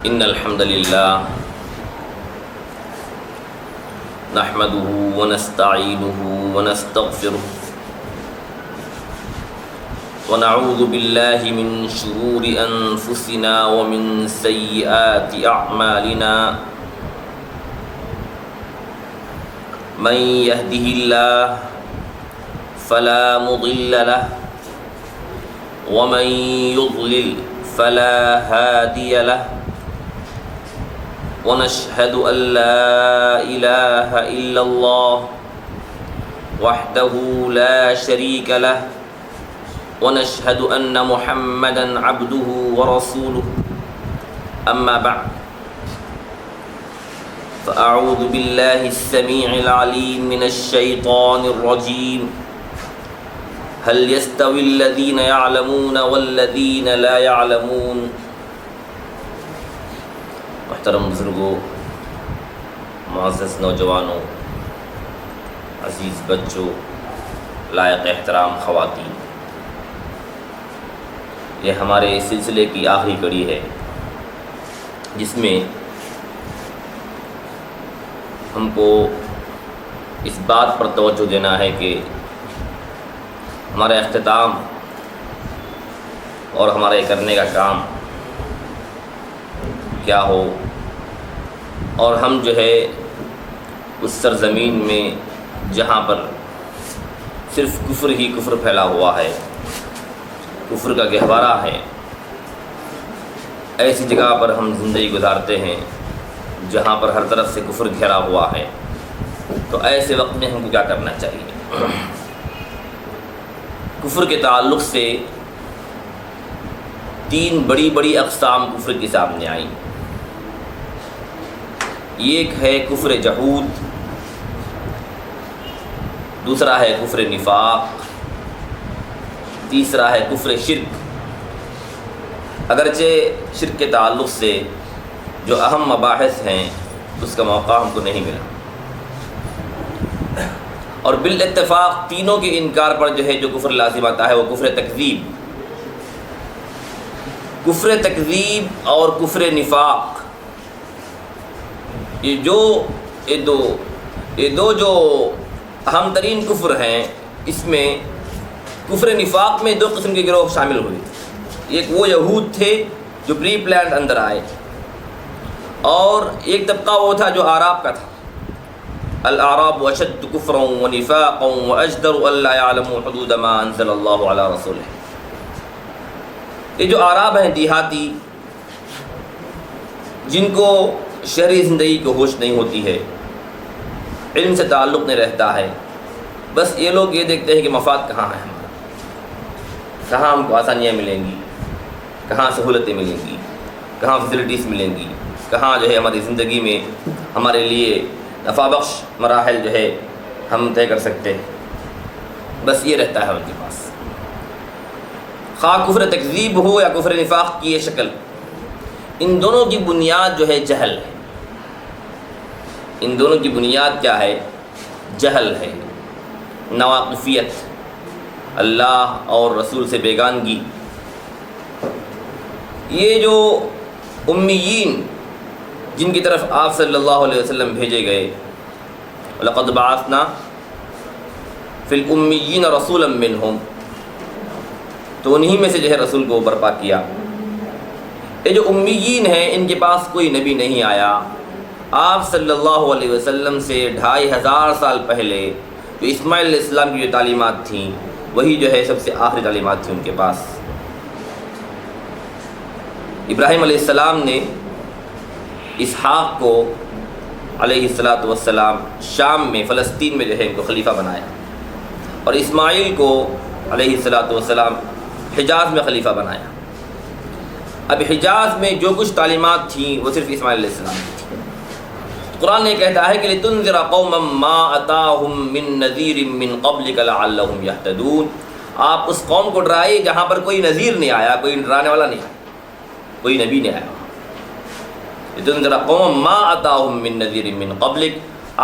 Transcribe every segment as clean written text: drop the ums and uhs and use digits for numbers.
إن الحمد لله نحمده ونستعينه ونستغفره ونعوذ بالله من شرور أنفسنا ومن سيئات أعمالنا من يهده الله فلا مضل له ومن يضلل فلا هادي له ونشهد أن لا إله إلا الله وحده لا شريك له ونشهد أن محمدًا عبده ورسوله أما بعد فأعوذ بالله السميع العليم من الشيطان الرجيم هل يستوي الذين يعلمون والذين لا يعلمون محترم بزرگوں، معزز نوجوانوں، عزیز بچوں، لائق احترام خواتین، یہ ہمارے سلسلے کی آخری کڑی ہے جس میں ہم کو اس بات پر توجہ دینا ہے کہ ہمارا اختتام اور ہمارے کرنے کا کام کیا ہو، اور ہم جو ہے اس سرزمین میں جہاں پر صرف کفر ہی کفر پھیلا ہوا ہے، کفر کا گہوارہ ہے، ایسی جگہ پر ہم زندگی گزارتے ہیں جہاں پر ہر طرف سے کفر گھرا ہوا ہے، تو ایسے وقت میں ہم کو کیا کرنا چاہیے؟ کفر کے تعلق سے تین بڑی بڑی اقسام کفر کے سامنے آئیں۔ ایک ہے کفر جحود، دوسرا ہے کفر نفاق، تیسرا ہے کفر شرک۔ اگرچہ شرک کے تعلق سے جو اہم مباحث ہیں اس کا موقع ہم کو نہیں ملا، اور بالاتفاق تینوں کے انکار پر جو ہے جو کفر لازم آتا ہے وہ کفر تکذیب، کفر تکذیب اور کفر نفاق، یہ دو جو اہم ترین کفر ہیں، اس میں کفر نفاق میں دو قسم کے گروہ شامل ہوئے۔ ایک وہ یہود تھے جو پری پلانڈ اندر آئے، اور ایک طبقہ وہ تھا جو اعراب کا تھا۔ الاعراب اشد کفرا ونفاقا واجدر الا يعلموا حدود ما انزل اللہ علی رسولہ۔ یہ جو اعراب ہیں، دیہاتی، جن کو شہری زندگی کو ہوش نہیں ہوتی ہے، علم سے تعلق نہیں رہتا ہے، بس یہ لوگ یہ دیکھتے ہیں کہ مفاد کہاں ہے ہمارا، کہاں ہم کو آسانیاں ملیں گی، کہاں سہولتیں ملیں گی، کہاں فیسلٹیز ملیں گی، کہاں جو ہے ہماری زندگی میں ہمارے لیے نفع بخش مراحل جو ہے ہم طے کر سکتے ہیں، بس یہ رہتا ہے ان کے پاس۔ خواہ کفر تکذیب ہو یا کفر نفاق کی یہ شکل، ان دونوں کی بنیاد جو ہے جہل ہے۔ ان دونوں کی بنیاد کیا ہے؟ جہل ہے، ناواقفیت، اللہ اور رسول سے بیگانگی۔ یہ جو امیین جن کی طرف آپ صلی اللہ علیہ وسلم بھیجے گئے، لَقَدْ بَعَثْنَا فِي الْأُمِّيِّينَ رَسُولًا مِّنْهُمْ، تو انہی میں سے جو ہے رسول کو برپا کیا۔ یہ جو امیین ہیں، ان کے پاس کوئی نبی نہیں آیا۔ آپ صلی اللہ علیہ وسلم سے 2500 سال پہلے جو اسماعیل علیہ السلام کی جو تعلیمات تھیں، وہی جو ہے سب سے آخری تعلیمات تھیں ان کے پاس۔ ابراہیم علیہ السلام نے اسحاق کو علیہ السلام شام میں، فلسطین میں جو ہے ان کو خلیفہ بنایا، اور اسماعیل کو علیہ السلام حجاز میں خلیفہ بنایا۔ اب حجاز میں جو کچھ تعلیمات تھیں وہ صرف اسماعیل علیہ السلام کی تھیں۔ قرآن یہ کہتا ہے کہ لِتُنذِرَ قَوْمًا مَّا أَتَاهُم مِّن نَّذِيرٍ مِّن قَبْلِكَ لَعَلَّهُمْ يَهْتَدُونَ۔ آپ اس قوم کو ڈرائے جہاں پر کوئی نذیر نہیں آیا، کوئی ڈرانے والا نہیں آیا، کوئی نبی نہیں آیا۔ لِتُنذِرَ قَوْمًا مَّا أَتَاهُم مِّن نَّذِيرٍ مِّن قَبْلِكَ،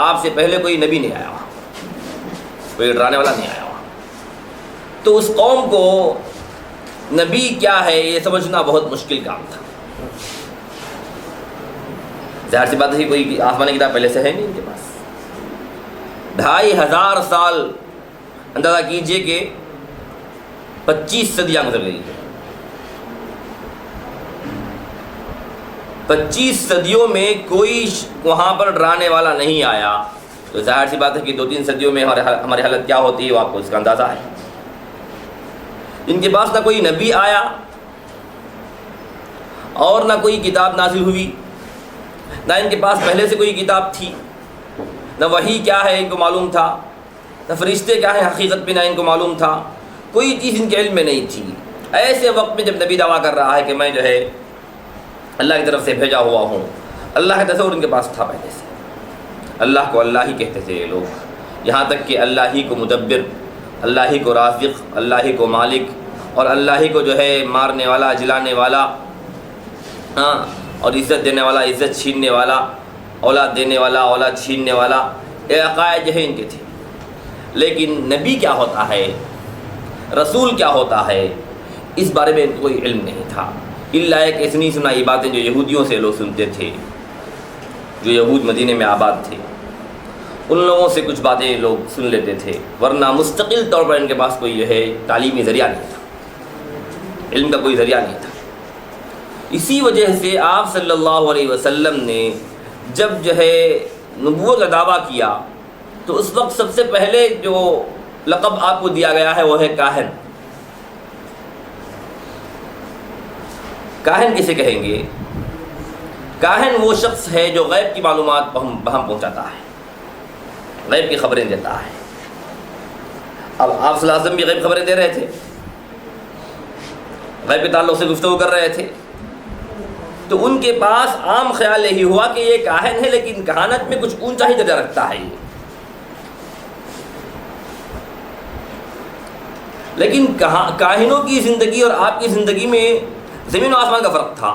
آپ سے پہلے کوئی نبی نہیں آیا وہاں، کوئی ڈرانے والا نہیں آیا وہاں۔ تو اس قوم کو نبی کیا ہے یہ سمجھنا بہت مشکل کام تھا۔ ظاہر سی بات ہے کہ کوئی آسمانی کتاب پہلے سے ہے نہیں ان کے پاس. 2500 سال اندازہ کیجئے کہ 25 صدیاں گزر گئی. 25 صدیوں میں کوئی وہاں پر ڈرانے والا نہیں آیا، تو ظاہر سی بات ہے کہ 2-3 صدیوں میں ہماری حالت کیا ہوتی ہے وہ آپ کو اس کا اندازہ ہے. ان کے پاس نہ کوئی نبی آیا اور نہ کوئی کتاب نازل ہوئی، نہ ان کے پاس پہلے سے کوئی کتاب تھی، نہ وحی کیا ہے ان کو معلوم تھا، نہ فرشتے کیا ہیں حقیقت میں نہ ان کو معلوم تھا، کوئی چیز ان کے علم میں نہیں تھی. ایسے وقت میں جب نبی دعویٰ کر رہا ہے کہ میں جو ہے اللہ کی طرف سے بھیجا ہوا ہوں، اللہ کا تصور ان کے پاس تھا پہلے سے. اللہ کو اللہ ہی کہتے تھے یہ لوگ، یہاں تک کہ اللہ ہی کو مدبر، اللہ ہی کو رازق، اللہ ہی کو مالک، اور اللہ ہی کو جو ہے مارنے والا، جلانے والا، اور عزت دینے والا، عزت چھیننے والا، اولاد دینے والا، اولاد چھیننے والا، یہ عقائد جو ہے ان کے تھے. لیکن نبی کیا ہوتا ہے، رسول کیا ہوتا ہے، اس بارے میں کوئی علم نہیں تھا. الا ایک اتنی سنائی باتیں جو یہودیوں سے لوگ سنتے تھے، جو یہود مدینے میں آباد تھے، ان لوگوں سے کچھ باتیں لوگ سن لیتے تھے، ورنہ مستقل طور پر ان کے پاس کوئی جو ہے تعلیمی ذریعہ نہیں تھا، علم کا کوئی ذریعہ نہیں تھا. اسی وجہ سے آپ صلی اللہ علیہ وسلم نے جب جو ہے نبوت کا دعویٰ کیا تو اس وقت سب سے پہلے جو لقب آپ کو دیا گیا ہے وہ ہے کاہن. کاہن کسے کہیں گے؟ کاہن وہ شخص ہے جو غیب کی معلومات بہم پہنچاتا ہے، غیب کی خبریں دیتا ہے. اب آپ صلی اللہ علیہ وسلم بھی غیب خبریں دے رہے تھے، غیب کے تعلق سے گفتگو کر رہے تھے، تو ان کے پاس عام خیال یہی ہوا کہ یہ کاہن ہے لیکن کہانت میں کچھ اونچا ہی درجہ رکھتا ہے یہ. لیکن کاہنوں کی زندگی اور آپ کی زندگی میں زمین و آسمان کا فرق تھا.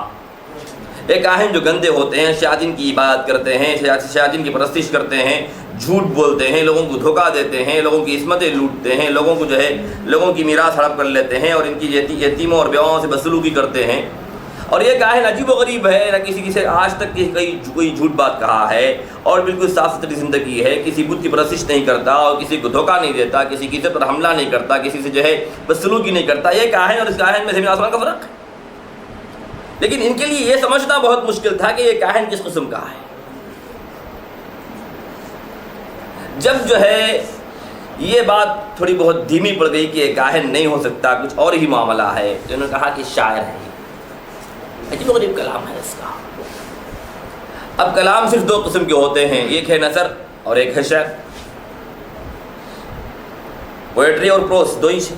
ایک کاہن جو گندے ہوتے ہیں، شیاطین کی عبادت کرتے ہیں، شیاطین کی پرستش کرتے ہیں، جھوٹ بولتے ہیں، لوگوں کو دھوکہ دیتے ہیں، لوگوں کی عصمتیں لوٹتے ہیں، لوگوں کو جو ہے لوگوں کی میراث ہڑپ کر لیتے ہیں اور ان کی یتیموں اور بیواؤں سے بدسلوکی کرتے ہیں. اور یہ کاہن عجیب و غریب ہے، نہ کسی سے آج تک کوئی جھوٹ بات کہا ہے، اور بالکل صاف ستھری زندگی ہے، کسی بت کی پرستش نہیں کرتا اور کسی کو دھوکہ نہیں دیتا، کسی کی عزت پر حملہ نہیں کرتا، کسی سے جو ہے بدسلوکی نہیں کرتا. یہ کاہن اور اس کاہن میں زمین آسمان کا فرق ہے. لیکن ان کے لیے یہ سمجھنا بہت مشکل تھا کہ یہ کاہن کس قسم کا ہے. جب جو ہے یہ بات تھوڑی بہت دھیمی پڑ گئی کہ یہ کاہن نہیں ہو سکتا، کچھ اور ہی معاملہ ہے، تو انہوں نے کہا کہ شاعر ہے. عجیب و غریب کلام ہے اس کا. اب کلام صرف 2 قسم کے ہوتے ہیں، ایک ہے نثر اور ایک ہے شعر. پوئٹری اور پروس 2 ہی ہے،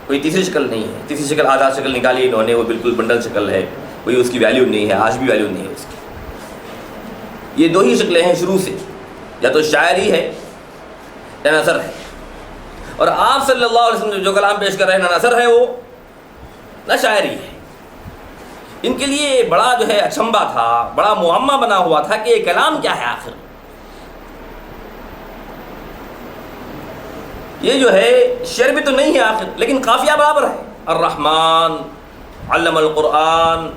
کوئی تیسری شکل نہیں ہے. تیسری شکل آزاد شکل نکالی انہوں نے، وہ بالکل بنڈل شکل ہے، کوئی اس کی ویلیو نہیں ہے، آج بھی ویلیو نہیں ہے اس کی. یہ 2 ہی شکلیں ہیں شروع سے، یا تو شاعری ہے یا نثر ہے. اور آپ صلی اللہ علیہ وسلم جو کلام پیش کر رہے ہیں، نہ نثر ہے وہ نہ شاعری ہے. ان کے لیے بڑا جو ہے اچنبھا تھا، بڑا معمہ بنا ہوا تھا کہ یہ کلام کیا ہے آخر. یہ جو ہے شعر بھی تو نہیں ہے آخر، لیکن قافیہ برابر ہے. الرحمن علم القرآن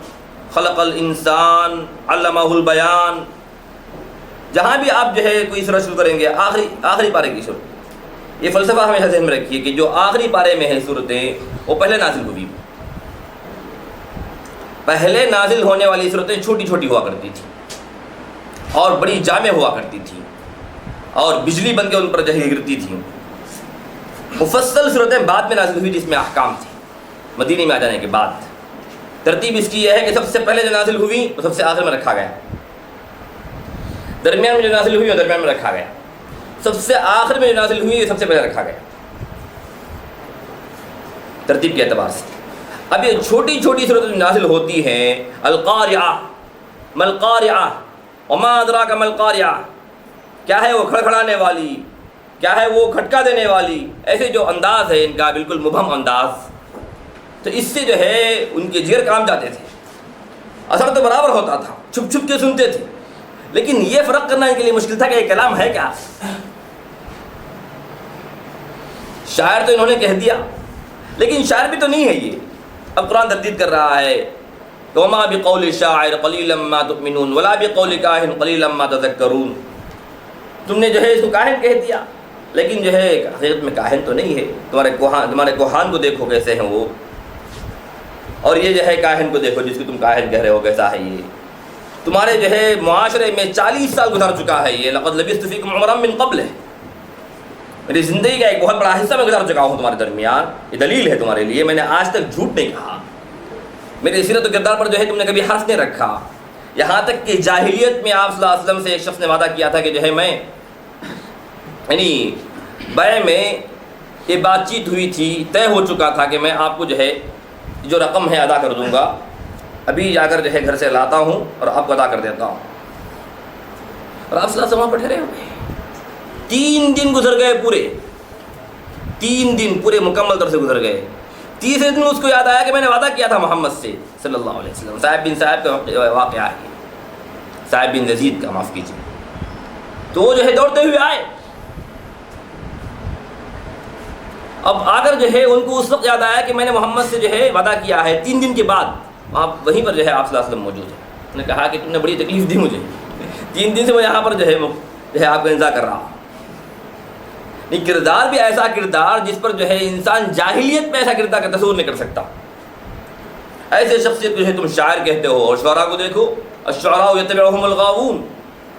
خلق الانسان علمہ البیان. جہاں بھی آپ جو ہے کوئی سورہ شروع کریں گے آخری پارے کی صورت، یہ فلسفہ ہمیشہ ذہن میں رکھیے کہ جو آخری پارے میں ہے صورتیں وہ پہلے نازل ہوئی. پہلے نازل ہونے والی صورتیں چھوٹی چھوٹی ہوا کرتی تھی اور بڑی جامع ہوا کرتی تھی اور بجلی بن کے ان پر جہی گرتی تھیں. مفصل صورتیں بعد میں نازل ہوئی جس میں احکام تھے مدینے میں آ جانے کے بعد. ترتیب اس کی یہ ہے کہ سب سے پہلے جو نازل ہوئی وہ سب سے آخر میں رکھا گیا، درمیان میں جو نازل ہوئی وہ درمیان میں رکھا گیا، سب سے آخر میں جو نازل ہوئی وہ سب سے پہلے رکھا گیا، ترتیب کے اعتبار سے. اب یہ چھوٹی چھوٹی صورتیں نازل ہوتی ہیں، القارعہ ملقارعہ وما ادراک ملقارعہ، کیا ہے وہ کھڑکھڑانے والی، کیا ہے وہ کھٹکا دینے والی. ایسے جو انداز ہے ان کا بالکل مبہم انداز، تو اس سے جو ہے ان کے جگر کام جاتے تھے. اثر تو برابر ہوتا تھا، چھپ چھپ کے سنتے تھے، لیکن یہ فرق کرنا ان کے لیے مشکل تھا کہ یہ کلام ہے کیا. شاعر تو انہوں نے کہہ دیا، لیکن شاعر بھی تو نہیں ہے یہ. اب قرآن تردید کر رہا ہے وما بقول شاعر قلیلا ما تؤمنون ولا بقول کاہن قلیلا ما تذکرون. تم نے جو ہے اس کو کاہن کہہ دیا، لیکن جو ہے حقیقت میں کاہن تو نہیں ہے. تمہارے کوہان کو دیکھو کیسے ہیں وہ، اور یہ جو ہے کاہن کو دیکھو جس کو تم کاہن کہہ رہے ہو کیسا ہے یہ. تمہارے جو ہے معاشرے میں 40 سال گزر چکا ہے یہ. لقد لبثت فیکم عمرا من قبلہ، میری زندگی کا ایک بہت بڑا حصہ میں گزار چکا ہوں تمہارے درمیان. یہ دلیل ہے تمہارے لیے، میں نے آج تک جھوٹ نہیں کہا. میرے سیرت و کردار پر جو ہے تم نے کبھی حرف نہیں رکھا. یہاں تک کہ جاہلیت میں آپ صلی اللہ علیہ وسلم سے ایک شخص نے وعدہ کیا تھا کہ جو ہے میں یعنی بیع میں یہ بات چیت ہوئی تھی، طے ہو چکا تھا کہ میں آپ کو جو ہے جو رقم ہے ادا کر دوں گا، ابھی جا کر جو ہے گھر سے لاتا ہوں اور آپ کو ادا کر دیتا ہوں. اور آپ صلی اللہ علیہ وسلم وہاں پر ٹھہرے ہوئے 3 دن گزر گئے، پورے 3 دن پورے مکمل طور سے گزر گئے. تیسرے دن اس کو یاد آیا کہ میں نے وعدہ کیا تھا محمد سے صلی اللہ علیہ وسلم. صاحب بن صاحب کا واقعہ ہے، صاحب بن یزید کا، معاف کیجیے. تو وہ جو ہے دوڑتے ہوئے آئے. اب آ کر جو ہے ان کو اس وقت یاد آیا کہ میں نے محمد سے جو ہے وعدہ کیا ہے. 3 دن کے بعد وہیں پر جو ہے آپ صلی اللہ علیہ وسلم موجود ہیں. انہوں نے کہا کہ تم نے بڑی تکلیف دی مجھے، 3 دن سے میں یہاں پر جو ہے آپ کا انتظار کر رہا ہوں. نہیں، کردار بھی ایسا کردار جس پر جو ہے انسان جاہلیت میں ایسا کردار کا تصور نہیں کر سکتا. ایسے شخصیت جو ہے تم شاعر کہتے ہو. اور شعراء کو دیکھو، الشعراء یتبعهم الغاوون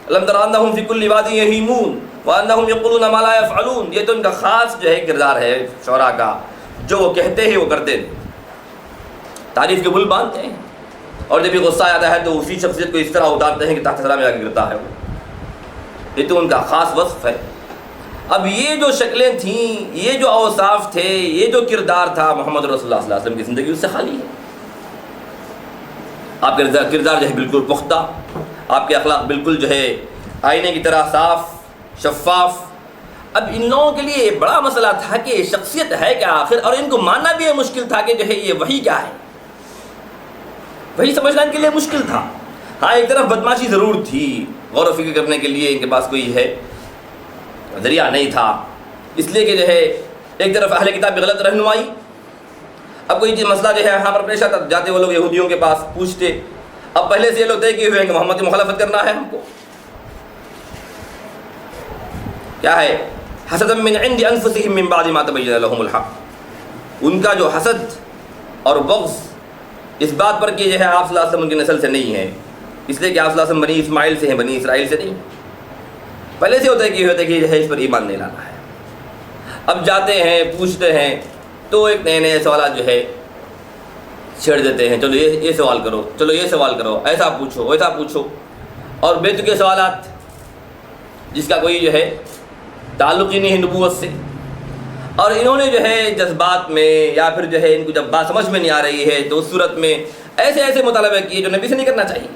لم تر انهم في كل واد يهيمون وانهم يقولون ما لا يفعلون. یہ تو ان کا خاص جو ہے کردار ہے شعراء کا، جو وہ کہتے ہیں وہ کرتے ہیں، تعریف کے بل باندھتے ہیں، اور جب یہ غصہ آتا ہے تو اسی شخصیت کو اس طرح اتارتے ہیں کہ تحت سرا میں جا کے گرتا ہے. یہ تو ان کا خاص وصف ہے. اب یہ جو شکلیں تھیں، یہ جو اوصاف تھے، یہ جو کردار تھا، محمد رسول اللہ صلی اللہ علیہ وسلم کی زندگی اس سے خالی ہے. آپ کا کردار جو ہے بالکل پختہ، آپ کے اخلاق بالکل جو ہے آئینے کی طرح صاف شفاف. اب ان لوگوں کے لیے بڑا مسئلہ تھا کہ شخصیت ہے کیا آخر، اور ان کو ماننا بھی مشکل تھا کہ جو ہے یہ وہی کیا ہے. وہی سمجھنا ان کے لیے مشکل تھا. ہاں، ایک طرف بدماشی ضرور تھی، غور و فکر کرنے کے لیے ان کے پاس کوئی ہے ذریعہ نہیں تھا، اس لیے کہ جو ہے ایک طرف اہل کتاب کی غلط رہنمائی. اب کوئی مسئلہ جو ہے یہاں پر پیش آتا، جاتے وہ لوگ یہودیوں کے پاس پوچھتے. اب پہلے سے یہ لوگ طے کیے ہوئے ہیں کہ محمد کی مخالفت کرنا ہے ہم کو. کیا ہے؟ حسدا من عند انفسهم من بعد ما تبین لهم الحق. ان کا جو حسد اور بغض اس بات پر کہ جو ہے آپ صلی اللہ علیہ وسلم ان کی نسل سے نہیں ہے، اس لیے کہ آپ صلی اللہ علیہ وسلم بنی اسماعیل سے ہیں، بنی اسرائیل سے نہیں. پہلے سے ہوتا ہے کہ جو ہے اس پر ایمان نہیں لانا ہے. اب جاتے ہیں پوچھتے ہیں تو ایک نئے نئے سوالات جو ہے چھیڑ دیتے ہیں. چلو یہ سوال کرو، چلو یہ سوال کرو، ایسا پوچھو ویسا پوچھو، اور بے تکے سوالات جس کا کوئی جو ہے تعلق ہی نہیں ہے نبوت سے. اور انہوں نے جو ہے جذبات میں یا پھر جو ہے ان کو جب بات سمجھ میں نہیں آ رہی ہے تو اس صورت میں ایسے ایسے مطالبے کیے جو نبی سے نہیں کرنا چاہیے.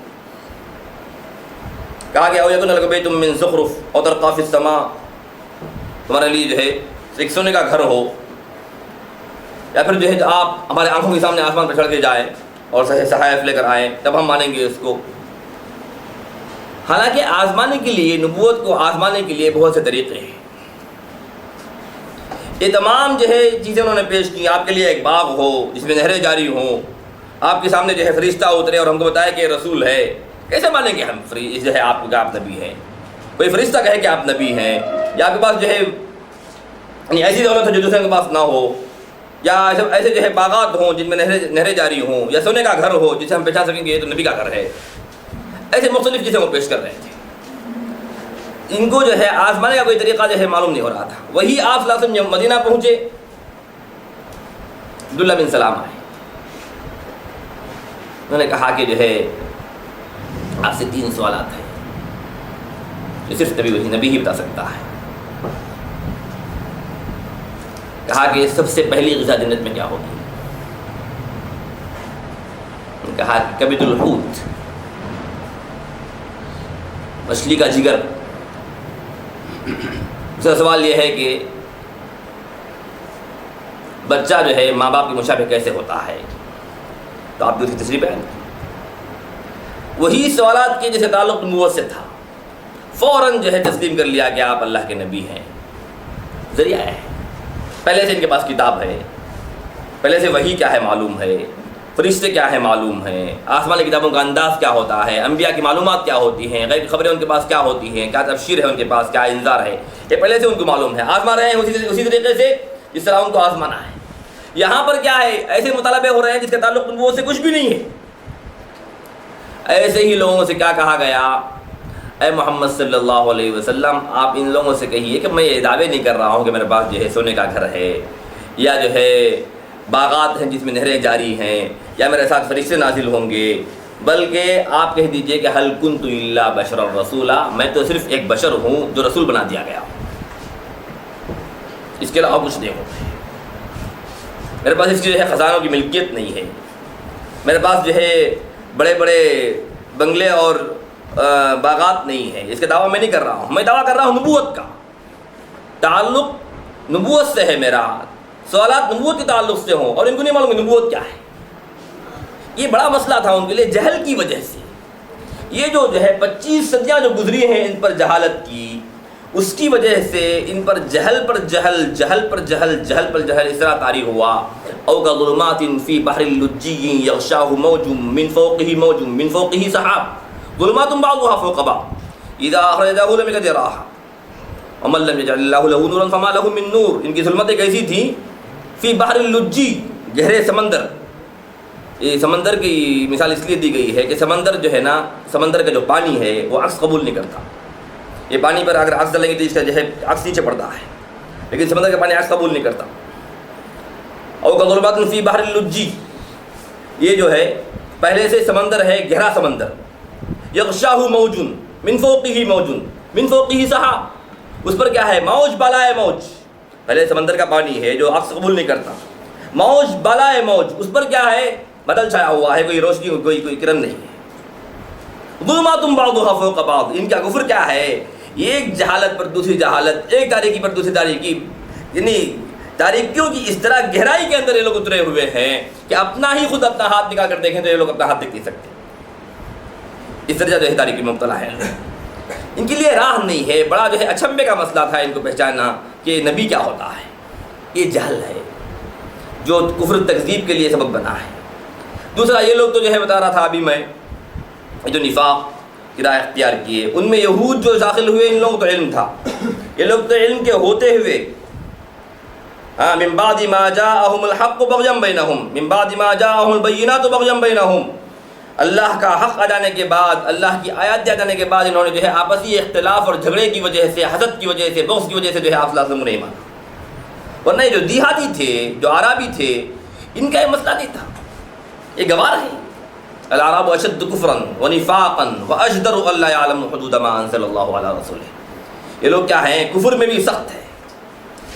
کہا گیا یکن لک بیت من زخرف او ترقی فی السماء، تمہارے لیے جو ہے ایک سونے کا گھر ہو، یا پھر جو ہے آپ ہمارے آنکھوں کے سامنے آسمان پر چڑھ کے جائیں اور صحائف لے کر آئیں تب ہم مانیں گے اس کو. حالانکہ آزمانے کے لیے، نبوت کو آزمانے کے لیے بہت سے طریقے ہیں. یہ تمام جو ہے چیزیں انہوں نے پیش کی. آپ کے لیے ایک باغ ہو جس میں نہریں جاری ہوں، آپ کے سامنے جو ہے فرشتہ اترے اور ہم کو بتائے کہ رسول ہے. کیسے مانیں گے ہم جو ہے آپ کو کہ آپ نبی ہیں؟ کوئی فرشتہ کہے کہ آپ نبی ہیں، یا آپ کے پاس جو ہے ایسی دولت ہو جو دوسرے کے پاس نہ ہو، یا ایسے جو ہے باغات ہوں جن میں نہریں جاری ہوں، یا سونے کا گھر ہو جسے ہم پہچان سکیں گے یہ تو نبی کا گھر ہے. ایسے مختلف چیزیں وہ پیش کر رہے تھے. ان کو جو ہے آزمانے کا کوئی طریقہ جو ہے معلوم نہیں ہو رہا تھا. وہی آپ صلی اللہ علیہ وسلم جب مدینہ پہنچے، عبداللہ بن سلام آئے. انہوں نے کہا کہ جو ہے آپ سے 3 سوالات ہیں جو صرف نبی ہی بتا سکتا ہے. کہا کہ سب سے پہلی غذا جنت میں کیا ہوگی؟ کہا کہ کبد الحوت، مچھلی کا جگر. دوسرا سوال یہ ہے کہ بچہ جو ہے ماں باپ کے مشابہ کیسے ہوتا ہے؟ تو آپ کی اس کی تصریح بیان کی. وہی سوالات کے جیسے تعلق نبوت سے تھا، فوراً جو ہے تسلیم کر لیا کہ آپ اللہ کے نبی ہیں. ذریعہ ہے، پہلے سے ان کے پاس کتاب ہے، پہلے سے وحی کیا ہے معلوم ہے، فرشتے کیا ہیں معلوم ہیں، آسمانی کتابوں کا انداز کیا ہوتا ہے، انبیاء کی معلومات کیا ہوتی ہیں، غیب خبریں ان کے پاس کیا ہوتی ہیں، کیا تبشیر ہے ان کے پاس، کیا انذار ہے، یہ پہلے سے ان کو معلوم ہے، آزما رہے ہیں اسی طریقے سے جس طرح ان کو آزمانا ہے۔ یہاں پر کیا ہے، ایسے مطالبے ہو رہے ہیں جس کا تعلق وہ سے کچھ بھی نہیں ہے۔ ایسے ہی لوگوں سے کیا کہا گیا، اے محمد صلی اللہ علیہ وسلم آپ ان لوگوں سے کہیے کہ میں یہ دعوے نہیں کر رہا ہوں کہ میرے پاس جو ہے سونے کا گھر ہے، یا جو ہے باغات ہیں جس میں نہریں جاری ہیں، یا میرے ساتھ فرشتے نازل ہوں گے، بلکہ آپ کہہ دیجئے کہ حل کنت الا بشرا رسولا، میں تو صرف ایک بشر ہوں جو رسول بنا دیا گیا ہوں، اس کے علاوہ کچھ نہیں ہوں، میرے پاس اس کی جو ہے خزانوں کی ملکیت نہیں ہے، میرے پاس جو ہے بڑے بڑے بنگلے اور باغات نہیں ہے، اس کا دعویٰ میں نہیں کر رہا ہوں، میں دعویٰ کر رہا ہوں نبوت کا، تعلق نبوت سے ہے میرا، سوالات نبوت کے تعلق سے ہوں، اور ان کو نہیں معلوم کہ نبوت کیا ہے۔ یہ بڑا مسئلہ تھا ان کے لیے جہل کی وجہ سے، یہ جو ہے 25 صدیاں جو گزری ہیں ان پر جہالت کی، اس کی وجہ سے ان پر جہل پر جہل، جہل پر جہل، جہل پر جہل اس طرح طاری ہوا، او کظلمات فی بحر اللجی یغشاہ موج من فوقہ موج من فوقہ سحاب ظلمات بعضها فوق بعض اذا اخرجہ لم یجد راحہ ومن لم یجعل اللہ لہ نورا فما لہ من نور۔ ان کی ظلمتیں کیسی تھیں، فی بحر اللجی، گہرے سمندر، یہ سمندر کی مثال اس لیے دی گئی ہے کہ سمندر جو ہے نا، سمندر کا جو پانی ہے وہ عکس قبول نہیں کرتا، یہ پانی پر اگر عکس ڈالیں گے تو اس کا جو ہے عکس نیچے پڑتا ہے، لیکن سمندر کا پانی عکس قبول نہیں کرتا۔ او کظلمات فی بحر اللجی، یہ جو ہے پہلے سے سمندر ہے، گہرا سمندر، یغشاہ موج من فوقہ موج من فوقہ سحاب، اس پر کیا ہے، موج بالائے موج، پہلے سمندر کا پانی ہے جو عکس قبول نہیں کرتا، موج بالائے موج، اس پر کیا ہے، بدل چھایا ہوا ہے، کوئی روشنی کوئی کرن نہیں ہے، ظلمات بعضها فوق بعض، ان کا کفر کیا ہے، ایک جہالت پر دوسری جہالت، ایک تاریکی پر دوسری تاریکی، یعنی تاریکیوں کی اس طرح گہرائی کے اندر یہ لوگ اترے ہوئے ہیں کہ اپنا ہی خود اپنا ہاتھ نکال کر دیکھیں تو یہ لوگ اپنا ہاتھ دیکھ نہیں سکتے، اس طرح جو ہے تاریکی میں مبتلا ہے، ان کے لیے راہ نہیں ہے۔ بڑا جو ہے اچنبے کا مسئلہ تھا ان کو پہچاننا کہ نبی کیا ہوتا ہے، یہ جہل ہے جو کفر تکذیب کے لیے سبب بنا ہے۔ دوسرا یہ لوگ تو جو ہے بتا رہا تھا ابھی میں، جو نفاق کی راہ اختیار کیے، ان میں یہود جو داخل ہوئے، ان لوگوں کو تو علم تھا، یہ لوگ تو علم کے ہوتے ہوئے من بعد ما جاءهم الحق بغيا بينهم من بعد ما جاءهم البينات بغيا بينهم، اللہ کا حق آ جانے کے بعد، اللہ کی آیات آ جانے کے بعد انہوں نے جو ہے آپسی اختلاف اور جھگڑے کی وجہ سے، حسد کی وجہ سے، بغض کی وجہ سے جو ہے آپ صلی اللہ علیہ وسلم نہیں مانا، ورنہ یہ جو دیہاتی تھے، جو عربی تھے، ان کا یہ مسئلہ نہیں تھا، یہ گوار ہے، الاعراب اشد کفرا ونفاقا واجدر الا يعلم حدود ما انزل اللہ علی رسولہ، یہ لوگ کیا ہیں، کفر میں بھی سخت ہے،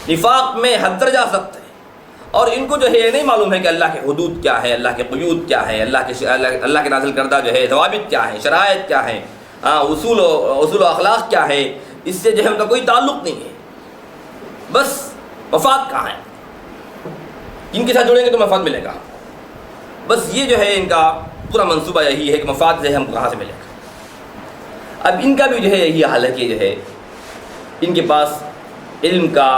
نفاق میں حد درجہ سخت ہے، اور ان کو جو ہے یہ نہیں معلوم ہے کہ اللہ کے حدود کیا ہے، اللہ کے قیود کیا ہے، اللہ کے نازل کردہ جو ہے ضوابط کیا ہے، شرائط کیا ہے، اصول و اخلاق کیا ہے، اس سے جو ہے ان کا کوئی تعلق نہیں ہے، بس مفاد کہاں ہے، ان کے ساتھ جڑیں گے تو مفاد ملے گا، بس یہ جو ہے ان کا پورا منصوبہ یہی ہے کہ مفاد جو ہے ہم کو کہاں سے ملے گا۔ اب ان کا بھی جو ہے یہی حال ہے کہ جو ہے ان کے پاس علم کا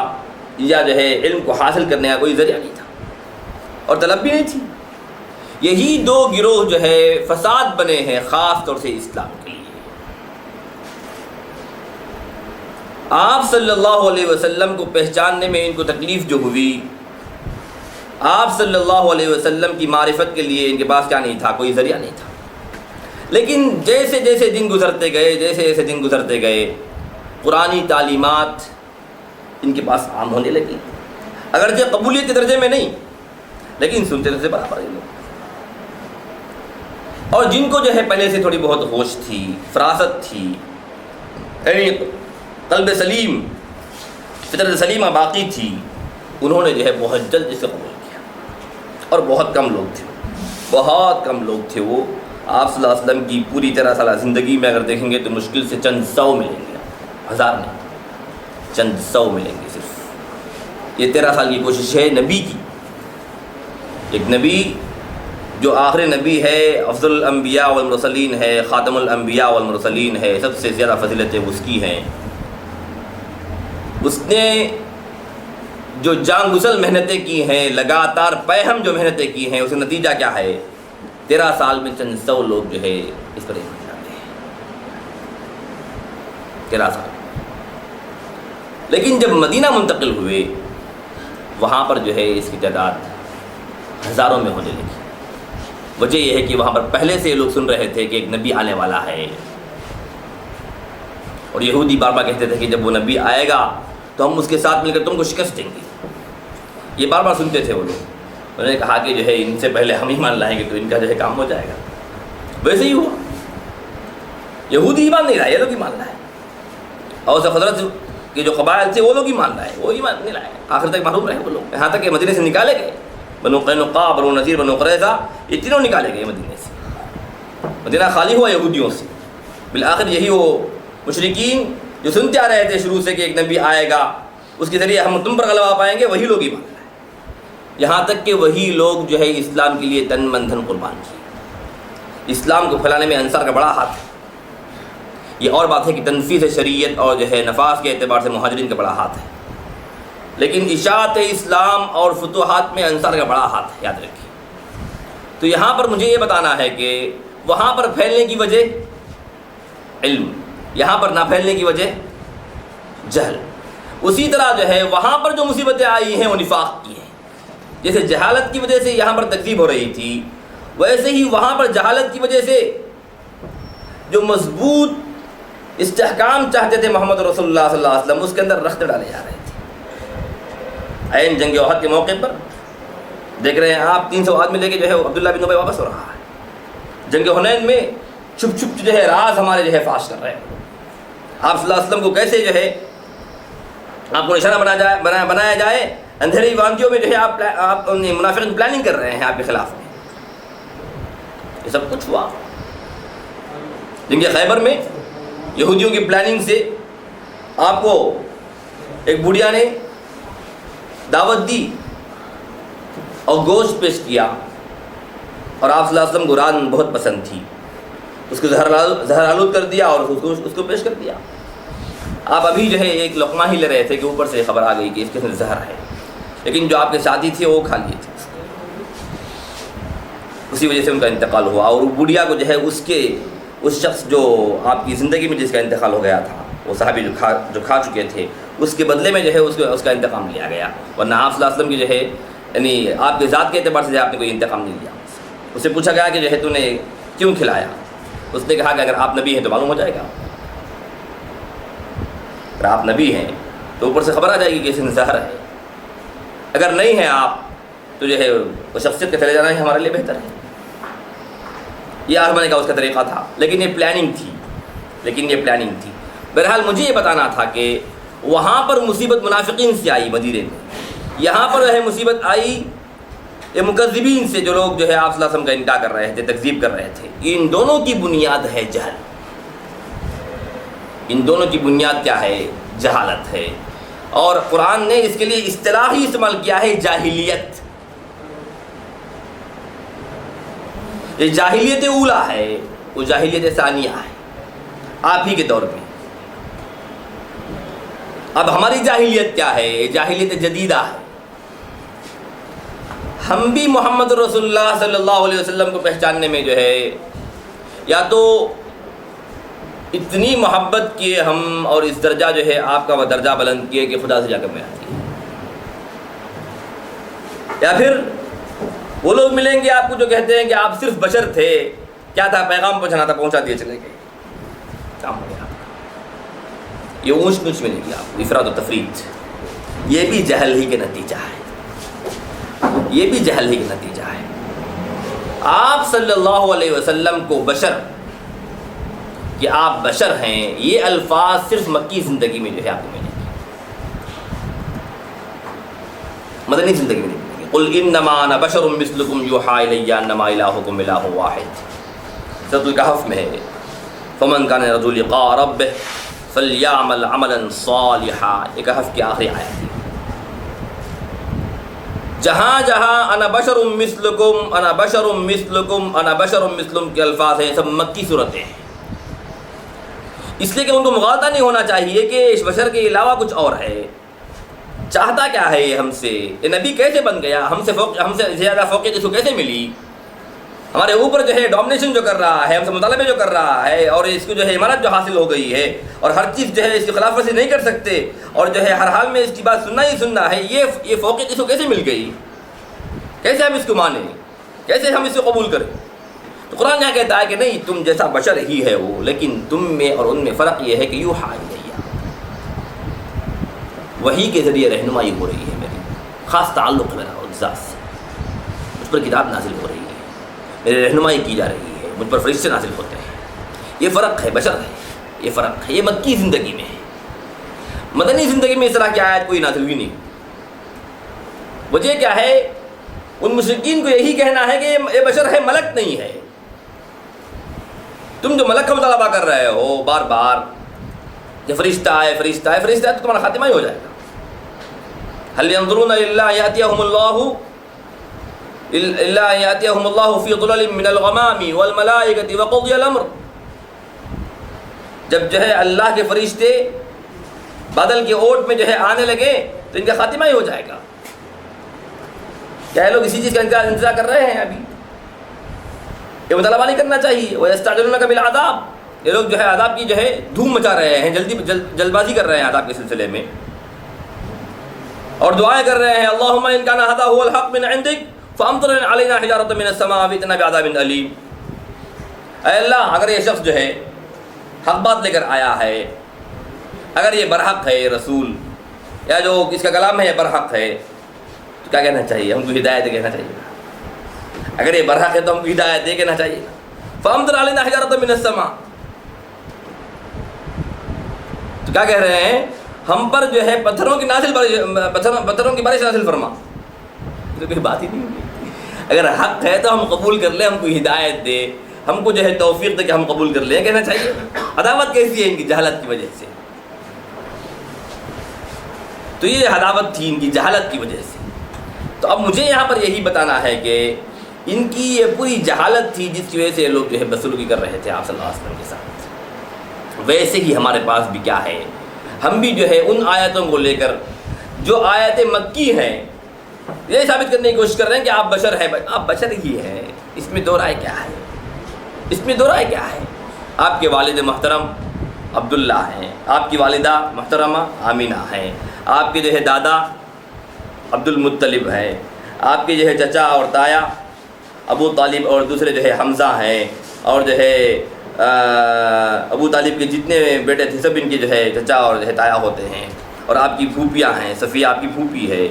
یا جو ہے علم کو حاصل کرنے کا کوئی ذریعہ نہیں تھا اور طلب بھی نہیں تھی۔ یہی دو گروہ جو ہے فساد بنے ہیں خاص طور سے اسلام کے لیے۔ آپ صلی اللہ علیہ وسلم کو پہچاننے میں ان کو تکلیف جو ہوئی، آپ صلی اللہ علیہ وسلم کی معرفت کے لیے ان کے پاس کیا نہیں تھا، کوئی ذریعہ نہیں تھا، لیکن جیسے جیسے دن گزرتے گئے، جیسے جیسے دن گزرتے گئے، قرآنی تعلیمات ان کے پاس عام ہونے لگی، اگرچہ قبولیت کے درجے میں نہیں، لیکن سنتے سے برابر ہیں لوگ۔ اور جن کو جو ہے پہلے سے تھوڑی بہت ہوش تھی، فراست تھی، یعنی قلب سلیم، فطرت سلیمہ باقی تھی، انہوں نے جو ہے بہت جلد اسے قبول کیا، اور بہت کم لوگ تھے، بہت کم لوگ تھے وہ۔ آپ صلی اللہ علیہ وسلم کی پوری 13 سالہ زندگی میں اگر دیکھیں گے تو مشکل سے چند سو ملیں گے، ہزار نہیں، چند سو ملیں گے صرف۔ یہ 13 سال کی کوشش ہے نبی کی، ایک نبی جو آخری نبی ہے، افضل الانبیاء والمرسلین ہے، خاتم الانبیاء والمرسلین ہے، سب سے زیادہ فضیلتیں اس کی ہیں، اس نے جو جان گزل محنتیں کی ہیں، لگاتار پہم جو محنتیں کی ہیں، اس کا نتیجہ کیا ہے 13 سال میں چند سو لوگ جو ہے اس پر ایمان لاتے ہیں، 13 سال۔ لیکن جب مدینہ منتقل ہوئے وہاں پر جو ہے اس کی تعداد ہزاروں میں ہونے لگی۔ وجہ یہ ہے کہ وہاں پر پہلے سے لوگ سن رہے تھے کہ ایک نبی آنے والا ہے، اور یہودی بار بار کہتے تھے کہ جب وہ نبی آئے گا تو ہم اس کے ساتھ مل کر تم کو شکست دیں گے۔ یہ بار بار سنتے تھے وہ لوگ۔ انہوں نے کہا کہ جو ہے ان سے پہلے ہم ایمان لائیں گے تو ان کا جو ہے کام ہو جائے گا۔ ویسے ہی ہوا، یہودی ایمان نہیں لائے، یہ لوگ ایمان لائے، اور خزرج کے جو قبائل تھے وہ لوگ ایمان لائے، وہ ایمان نہیں لائے، آخر تک محروم رہے وہ لوگ، یہاں تک کہ مدینے سے نکالے گئے۔ بنو قینقاع، بنو نذیر، بنو قریظہ، یہ تینوں نکالے گئے مدینے سے، مدینہ خالی ہوا یہودیوں سے۔ بالآخر یہی وہ مشرکین جو سنتے آ رہے تھے شروع سے کہ ایک نبی آئے گا، اس کے ذریعے ہم تم پر غلبہ پائیں گے، وہی لوگ ایمان لائے، یہاں تک کہ وہی لوگ جو ہے اسلام کے لیے تن من دھن قربان کیے۔ اسلام کو پھیلانے میں انصار کا بڑا ہاتھ ہے۔ یہ اور بات ہے کہ تنفیذ شریعت اور جو ہے نفاذ کے اعتبار سے مہاجرین کا بڑا ہاتھ ہے، لیکن اشاعت اسلام اور فتوحات میں انصار کا بڑا ہاتھ ہے، یاد رکھیے۔ تو یہاں پر مجھے یہ بتانا ہے کہ وہاں پر پھیلنے کی وجہ علم، یہاں پر نہ پھیلنے کی وجہ جہل۔ اسی طرح جو ہے وہاں پر جو مصیبتیں آئی ہیں وہ نفاق کی ہیں۔ جیسے جہالت کی وجہ سے یہاں پر تکذیب ہو رہی تھی، ویسے ہی وہاں پر جہالت کی وجہ سے جو مضبوط استحکام چاہتے تھے محمد رسول اللہ صلی اللہ علیہ وسلم، اس کے اندر رخت ڈالے جا رہے تھے۔ عین جنگ احد کے موقع پر دیکھ رہے ہیں آپ 300 آدمی لے کے جو ہے عبداللہ بن ابی واپس ہو رہا ہے۔ جنگ حنین میں چھپ چھپ جو ہے راز ہمارے جو ہے فاش کر رہے ہیں۔ آپ صلی اللہ علیہ وسلم کو کیسے جو ہے آپ کو نشانہ بنایا جائے، اندھیری وادیوں میں جو ہے آپ منافقین پلاننگ کر رہے ہیں آپ کے خلاف میں۔ یہ سب کچھ ہوا جنگ خیبر میں، یہودیوں کی پلاننگ سے آپ کو ایک بڑھیا نے دعوت دی اور گوشت پیش کیا، اور آپ صلی اللہ علیہ وسلم کو ران بہت پسند تھی، اس کو زہر آلود کر دیا اور اس کو پیش کر دیا۔ آپ ابھی جو ہے ایک لقمہ ہی لے رہے تھے کہ اوپر سے خبر آ گئی کہ اس کے اندر زہر ہے، لیکن جو آپ کے ساتھی تھے وہ کھا لیے تھے، اسی وجہ سے ان کا انتقال ہوا۔ اور وہ بڑھیا کو جو ہے اس شخص جو آپ کی زندگی میں جس کا انتقال ہو گیا تھا، وہ صحابی جو کھا چکے تھے، اس کے بدلے میں جو ہے اس کا انتقام لیا گیا، ورنہ آپ صلی اللہ علیہ وسلم کی جو ہے یعنی آپ کے ذات کے اعتبار سے آپ نے کوئی انتقام نہیں لیا۔ اس سے پوچھا گیا کہ جو ہے تو نے کیوں کھلایا؟ اس نے کہا کہ اگر آپ نبی ہیں تو معلوم ہو جائے گا، اگر آپ نبی ہیں تو اوپر سے خبر آ جائے گی کہ اس میں زہر ہے، اگر نہیں ہیں آپ تو جو ہے وہ شخصیت کے چلے جانا ہی ہمارے لیے بہتر ہے۔ یہ آزمانے کا اس کا طریقہ تھا، لیکن یہ پلاننگ تھی۔ بہرحال مجھے یہ بتانا تھا کہ وہاں پر مصیبت منافقین سے آئی مدینے میں، یہاں پر جو ہے مصیبت آئی یہ مکذبین سے، جو لوگ جو ہے آپ صلی اللہ علیہ وسلم کا انکار کر رہے تھے، تکذیب کر رہے تھے۔ ان دونوں کی بنیاد ہے جہل، ان دونوں کی بنیاد کیا ہے؟ جہالت ہے، اور قرآن نے اس کے لیے اصطلاح ہی استعمال کیا ہے، جاہلیت۔ یہ جاہلیت اولا ہے، وہ جاہلیت ثانیہ ہے آپ ہی کے دور میں۔ اب ہماری جاہلیت کیا ہے؟ جاہلیت جدیدہ ہے۔ ہم بھی محمد رسول اللہ صلی اللہ علیہ وسلم کو پہچاننے میں جو ہے یا تو اتنی محبت کیے ہم، اور اس درجہ جو ہے آپ کا وہ درجہ بلند کیے کہ خدا سے جا کر میں آتی ہے، یا پھر وہ لوگ ملیں گے آپ کو جو کہتے ہیں کہ آپ صرف بشر تھے، کیا تھا پیغام پہنچانا تھا، پہنچا دیے چلے گئے، کام ہو گیا۔ یہ اونچ نیچ ملے گی آپ کو، افراط و تفریط۔ یہ بھی جہل ہی کے نتیجہ ہے، یہ بھی جہل ہی کا نتیجہ ہے۔ آپ صلی اللہ علیہ وسلم کو بشر، کہ آپ بشر ہیں، یہ الفاظ صرف مکی زندگی میں جو ہے آپ کو ملیں گے، مدنی زندگی میں نہیں ملیں گے۔ قل انما انا بشر مثلکم یوحی الی انما الہکم الہ واحد، سورۃ الکہف میں ہے۔ فمن کان یرجو لقاء ربہ فلیعمل عملا صالحا، یہ کہف کی آخری آیت ہے۔ جہاں جہاں انا بشر مثلکم، انا بشر مثلکم، انا بشر مثلکم کے الفاظ ہیں، سب مکی صورتیں ہیں، اس لیے کہ ان کو مغالطہ نہیں ہونا چاہیے کہ اس بشر کے علاوہ کچھ اور ہے۔ چاہتا کیا ہے یہ ہم سے؟ یہ نبی کیسے بن گیا؟ ہم سے زیادہ فوقیت اس کو کیسے ملی؟ ہمارے اوپر جو ہے ڈومنیشن جو کر رہا ہے، ہم سے مطالبے جو کر رہا ہے، اور اس کو جو ہے عمارت جو حاصل ہو گئی ہے، اور ہر چیز جو ہے اس کی خلاف ورزی نہیں کر سکتے، اور جو ہے ہر حال میں اس کی بات سننا ہی سننا ہے، یہ فوقیت اس کو کیسے مل گئی؟ کیسے ہم اس کو مانیں؟ کیسے ہم اس کو قبول کریں؟ تو قرآن یہاں کہتا ہے کہ نہیں، تم جیسا بشر ہی ہے وہ، لیکن تم میں اور ان میں فرق یہ ہے کہ یوحیٰ الیہ، وحی کے ذریعے رہنمائی ہو رہی ہے، میری خاص تعلق میرا اور ذات سے، مجھ پر کتاب نازل ہو رہی ہے، میری رہنمائی کی جا رہی ہے، مجھ پر فرشتے نازل ہوتے ہیں۔ یہ فرق ہے، بشر ہے، یہ فرق ہے، یہ مکی زندگی میں ہے۔ مدنی زندگی میں اس طرح کی آیت کوئی نازل ہوئی نہیں۔ وجہ کیا ہے؟ ان مشرکین کو یہی کہنا ہے کہ یہ بشر ہے، ملک نہیں ہے۔ تم جو ملک کا مطالبہ کر رہے ہو بار بار کہ فرشتہ ہے، فرشتہ ہے، فرشتہ ہے، تو تمہارا خاتمہ ہی ہو جائے گا۔ هل ينظرون الا ياتيهم الله في ظلل من الغمام والملائكة وقضي الامر۔ جب جو ہے اللہ کے فرشتے بادل کے اوٹ میں جو ہے آنے لگے تو ان کا خاتمہ ہی ہو جائے گا۔ کیا یہ لوگ اسی چیز کا انتظار کر رہے ہیں؟ ابھی یہ مطالبہ نہیں کرنا چاہیے۔ وَيَسْتَعْجِلُونَكَ بِالْعَذَابِ، یہ لوگ جو ہے عذاب کی جو ہے دھوم مچا رہے ہیں، جلد بازی کر رہے ہیں عذاب کے سلسلے میں، اور دعائیں کر رہے ہیں اللہم ان کان ھذا ھو الحق من عندک فامطر علینا حجارۃ من السماء وائتنا بعذاب الیم۔ اے اللہ، اگر یہ شخص جو ہے حق بات لے کر آیا ہے، اگر یہ برحق ہے رسول، یا جو اس کا کلام ہے یہ برحق ہے، تو کیا کہنا چاہیے؟ ہم کو ہدایت دے کہنا چاہیے۔ اگر یہ برحق ہے تو ہم کو ہدایت دے کہنا چاہیے۔ فامطر علینا حجارۃ من السماء، تو کیا کہہ رہے ہیں؟ ہم پر جو ہے پتھروں کی بارش نازل فرما۔ تو کوئی بات ہی نہیں ہوگی۔ اگر حق ہے تو ہم قبول کر لیں، ہم کو ہدایت دے، ہم کو جو ہے توفیق دے کہ ہم قبول کر لیں، کہنا چاہیے۔ عداوت کیسی ہے؟ ان کی جہالت کی وجہ سے۔ تو یہ عداوت تھی ان کی جہالت کی وجہ سے۔ تو اب مجھے یہاں پر یہی بتانا ہے کہ ان کی یہ پوری جہالت تھی جس کی وجہ سے یہ لوگ جو ہے بدسلوکی کر رہے تھے آپ صلی اللہ علیہ وسلم کے ساتھ۔ ویسے ہی ہمارے پاس بھی کیا ہے، ہم بھی جو ہے ان آیتوں کو لے کر جو آیتیں مکی ہیں یہ ثابت کرنے کی کوشش کر رہے ہیں کہ آپ بشر ہیں، آپ بشر ہی ہیں، اس میں دو رائے کیا ہے؟ اس میں دو رائے کیا ہے؟ آپ کے والد محترم عبداللہ ہیں، آپ کی والدہ محترمہ آمینہ ہیں، آپ کے جو ہے دادا عبد المطلب ہیں، آپ کے جو ہے چچا اور تایا ابو طالب اور دوسرے جو ہے حمزہ ہیں، اور جو ہے ابو طالب کے جتنے بیٹے تھے سب ان کے جو ہے چچا اور جو ہے تایا ہوتے ہیں، اور آپ کی پھوپھیاں ہیں، صفیہ آپ کی پھوپھی ہے۔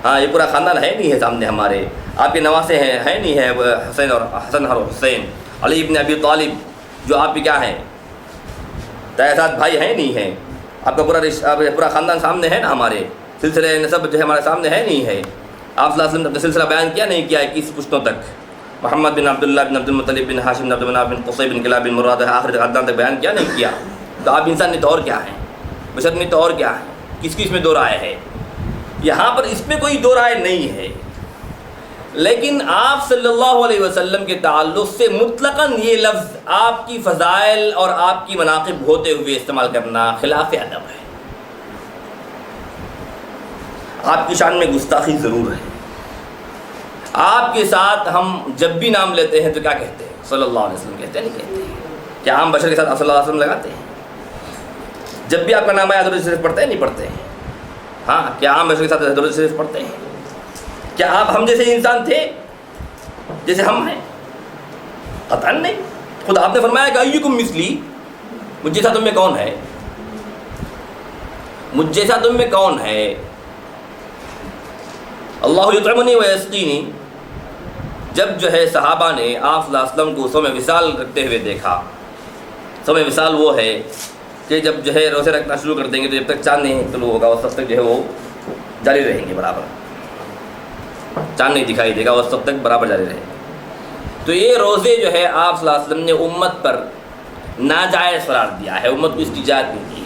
ہاں، یہ پورا خاندان ہے نہیں ہے سامنے ہمارے، آپ کے نواسے ہیں، ہے نہیں ہے حسین اور حسن اور حسین، علی ابن ابی طالب جو آپ کے کیا ہیں تایا ساتھ بھائی ہیں نہیں ہیں، آپ کا پورا خاندان سامنے ہے نا، ہمارے سلسلے نسب جو ہے ہمارے سامنے ہے نہیں ہے۔ آپ صلی اللہ علیہ وسلم نے سلسلہ بیان کیا نہیں کیا 21 پشتوں تک، محمد بن عبداللہ بن عبد المطلب بن ہاشم بن عبد مناف بن قصی بن کلاب بن مراد آخر خاندان تک بیان کیا نہیں کیا؟ تو آپ انسان نہیں تو اور کیا ہیں، بشر نہیں تو اور کیا ہے؟ کس کس میں دو رائے ہے؟ یہاں پر اس میں کوئی دو رائے نہیں ہے، لیکن آپ صلی اللہ علیہ وسلم کے تعلق سے مطلقاً یہ لفظ آپ کی فضائل اور آپ کی مناقب ہوتے ہوئے استعمال کرنا خلاف ادب ہے۔ آپ کی شان میں گستاخی ضرور ہے۔ آپ کے ساتھ ہم جب بھی نام لیتے ہیں تو کیا کہتے ہیں؟ صلی اللہ علیہ وسلم کہتے ہیں، نہیں کہتے ہیں؟ کیا عام بشر کے ساتھ صلی اللہ علیہ وسلم لگاتے ہیں؟ جب بھی آپ کا نام آیا حضرت شریف پڑھتے ہیں، نہیں پڑھتے ہیں؟ ہاں، کیا عام بشر کے ساتھ حضرت شریف پڑھتے ہیں؟ کیا آپ ہم جیسے انسان تھے جیسے ہم ہیں؟ قطعاً نہیں۔ خود آپ نے فرمایا کہ ایکم مثلی، مجھ جیسا تم میں کون ہے؟ مجھ جیسا تم میں کون ہے؟ اللہ یطعمنی ویسقینی، جب جو ہے صحابہ نے آپ صلی اللہ علیہ وسلم کو صوم وصال رکھتے ہوئے دیکھا، صوم وصال وہ ہے کہ جب جو ہے روزے رکھنا شروع کر دیں گے تو جب تک چاند نہیں طلوع ہوگا اس وقت تک جو ہے وہ جاری رہیں گے، برابر چاند نہیں دکھائی دے گا اس وقت تک برابر جاری رہیں گے۔ تو یہ روزے جو ہے آپ صلی اللہ علیہ وسلم نے امت پر ناجائز قرار دیا ہے، امت کو اس کی اجازت نہیں دی ہے۔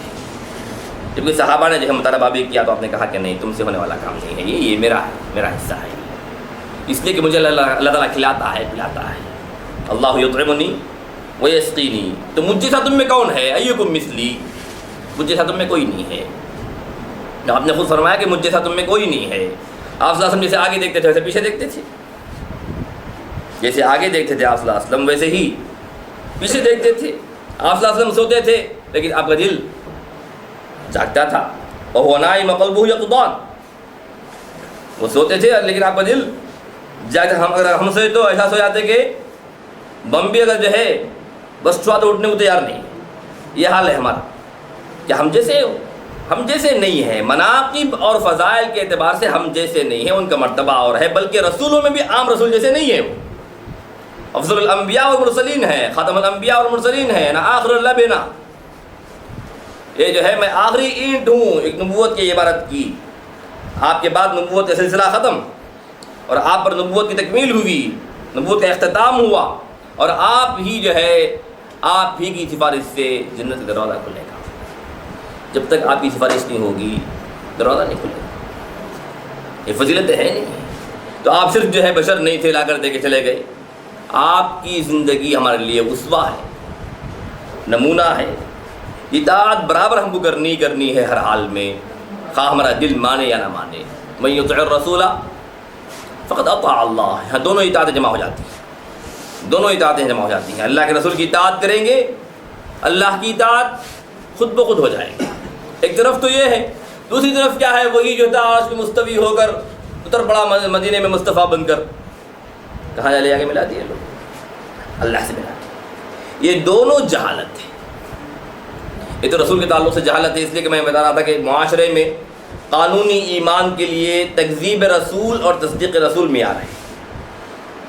جبکہ صحابہ نے جو ہے مطالبہ بھی کیا تو آپ نے کہا کہ نہیں، تم سے ہونے والا کام نہیں ہے، یہ میرا حصہ ہے، اس لیے کہ مجھے اللہ تعالیٰ کھلاتا ہے پلاتا ہے۔ اللہ یطعمنی ویسقینی، تو مجھ جیسا تم میں کون ہے؟ ایکم مثلی، مجھ جیسا تم میں کوئی نہیں ہے۔ آپ نے خود فرمایا کہ مجھ جیسا تم میں کوئی نہیں ہے۔ آپ صلی اللہ علیہ وسلم جیسے آگے دیکھتے تھے ویسے پیچھے دیکھتے تھے، جیسے آگے دیکھتے تھے آپ صلی اللہ علیہ وسلم ویسے ہی پیچھے دیکھتے تھے. آپ صلی اللہ علیہ وسلم سوتے تھے لیکن آپ کا دل جاگتا تھا. وَهُوَ نَائِمٌ وَقَلْبُهُ يَقْظَانٌ. وہ سوتے تھے لیکن آپ کا دل جاگتا. اگر ہم سوئے تو ایسا سو جاتے کہ بم بھی اگر جو ہے بس چھوا تو اٹھنے کو تیار نہیں. یہ حال ہے ہمارا کہ ہم جیسے نہیں ہیں. مناقب اور فضائل کے اعتبار سے ہم جیسے نہیں ہیں. ان کا مرتبہ اور ہے, بلکہ رسولوں میں بھی عام رسول جیسے نہیں ہے. وہ افضل الانبیاء والمرسلین ہے, خاتم الانبیاء والمرسلین ہے, نا آخر اللبنہ. یہ جو ہے میں آخری اینٹ ہوں ایک نبوت کی عبارت کی. آپ کے بعد نبوت کا سلسلہ ختم اور آپ پر نبوت کی تکمیل ہوئی, نبوت کا اختتام ہوا, اور آپ ہی جو ہے آپ ہی کی سفارش سے جنت کا دروازہ کھلے گا. جب تک آپ کی سفارش نہیں ہوگی دروازہ نہیں کھلے گا. یہ فضیلت ہے نہیں. تو آپ صرف جو ہے بشر نہیں تھے لا کر دے کے چلے گئے. آپ کی زندگی ہمارے لیے اسوہ ہے, نمونہ ہے. اطاعت برابر ہم کو کرنی ہے ہر حال میں, خواہ ہمارا دل مانے یا نہ مانے. من یطع الرسول فقد اطاع اللہ. یہاں دونوں اطاعتیں جمع ہو جاتی ہیں, دونوں اطاعتیں جمع ہو جاتی ہیں. اللہ کے رسول کی اطاعت کریں گے, اللہ کی اطاعت خود بخود ہو جائے گی. ایک طرف تو یہ ہے, دوسری طرف کیا ہے, وہی جو تھا عرش میں مستوی ہو کر اتر پڑا مدینے میں مصطفیٰ بن کر. کہاں لے آگے ملا دیے لوگ, اللہ سے ملا دیے. یہ دونوں جہالت ہے. یہ تو رسول کے تعلق سے جہالت ہے, اس لیے کہ میں بتا رہا تھا کہ معاشرے میں قانونی ایمان کے لیے تکذیب رسول اور تصدیق رسول معیار ہے.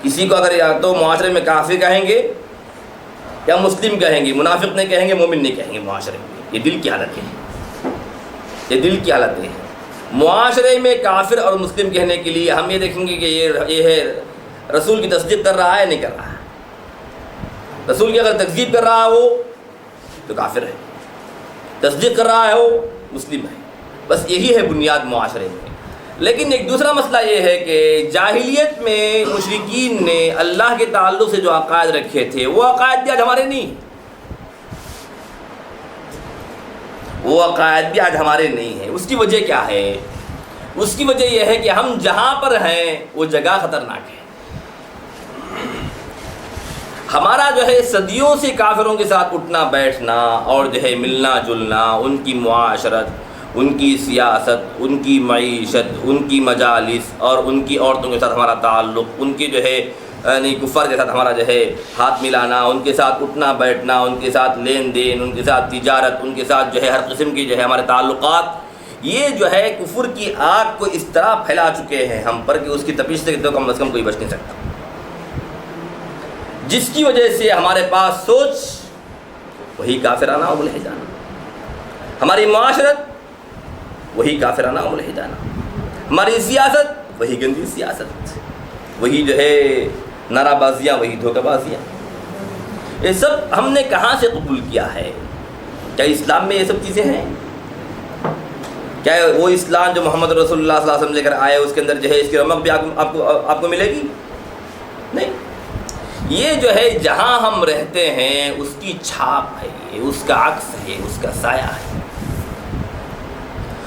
کسی کو اگر یا تو معاشرے میں کافر کہیں گے یا مسلم کہیں گے, منافق نہیں کہیں گے, مومن نہیں کہیں گے معاشرے میں. یہ دل کی حالت ہے, یہ دل کی حالت ہے. معاشرے میں کافر اور مسلم کہنے کے لیے ہم یہ دیکھیں گے کہ یہ ہے رسول کی تصدیق کر رہا ہے نہیں کر رہا ہے. رسول کی اگر تکذیب کر رہا ہے وہ تو کافر ہے, تصدیق کر رہا ہے وہ مسلم ہے. بس یہی ہے بنیاد معاشرے میں. لیکن ایک دوسرا مسئلہ یہ ہے کہ جاہلیت میں مشرکین نے اللہ کے تعلق سے جو عقائد رکھے تھے وہ عقائد بھی آج ہمارے نہیں, وہ عقائد بھی آج ہمارے نہیں ہیں. اس کی وجہ کیا ہے؟ اس کی وجہ یہ ہے کہ ہم جہاں پر ہیں وہ جگہ خطرناک ہے. ہمارا جو ہے صدیوں سے کافروں کے ساتھ اٹھنا بیٹھنا اور جو ہے ملنا جلنا, ان کی معاشرت, ان کی سیاست, ان کی معیشت, ان کی مجالس اور ان کی عورتوں کے ساتھ ہمارا تعلق, ان کی جو ہے یعنی کفار کے ساتھ ہمارا جو ہے ہاتھ ملانا, ان کے ساتھ اٹھنا بیٹھنا, ان کے ساتھ لین دین, ان کے ساتھ تجارت, ان کے ساتھ جو ہے ہر قسم کی جو ہے ہمارے تعلقات, یہ جو ہے کفر کی آگ کو اس طرح پھیلا چکے ہیں ہم پر کہ اس کی تپش سے تو کم از کم کوئی بچ نہیں سکتا. جس کی وجہ سے ہمارے پاس سوچ وہی کافرانہ و ملحدانہ, ہماری معاشرت وہی کافرانہ و ملحدانہ, ہماری سیاست وہی گندی سیاست, وہی جو ہے نعرہ بازیاں, وہی دھوکہ بازیاں. یہ سب ہم نے کہاں سے قبول کیا ہے؟ کیا اسلام میں یہ سب چیزیں ہیں؟ کیا وہ اسلام جو محمد رسول اللہ صلی اللہ علیہ وسلم لے کر آئے اس کے اندر جو ہے اس کی رمق بھی آپ کو ملے گی؟ نہیں. یہ جو ہے جہاں ہم رہتے ہیں اس کی چھاپ ہے, یہ اس کا عکس ہے, اس کا سایہ ہے.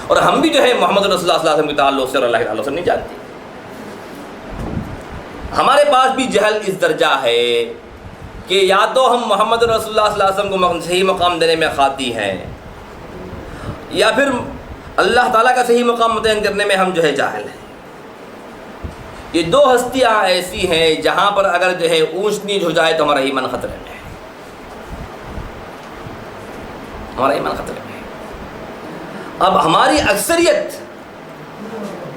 اور ہم بھی جو ہے محمد رسول اللہ صلی اللہ علیہ وسلم کے تعلق سے اور اللہ کے تعلق سے نہیں جانتے. ہمارے پاس بھی جہل اس درجہ ہے کہ یا تو ہم محمد رسول اللہ صلی اللہ علیہ وسلم کو صحیح مقام دینے میں خاطی ہیں, یا پھر اللہ تعالیٰ کا صحیح مقام متعین کرنے میں ہم جو ہے جاہل ہیں. یہ دو ہستیاں ایسی ہیں جہاں پر اگر جو ہے اونچ نیچ ہو جائے تو ہمارا ایمان خطرے میں ہے, ہمارا ایمان خطرے میں ہے. اب ہماری اکثریت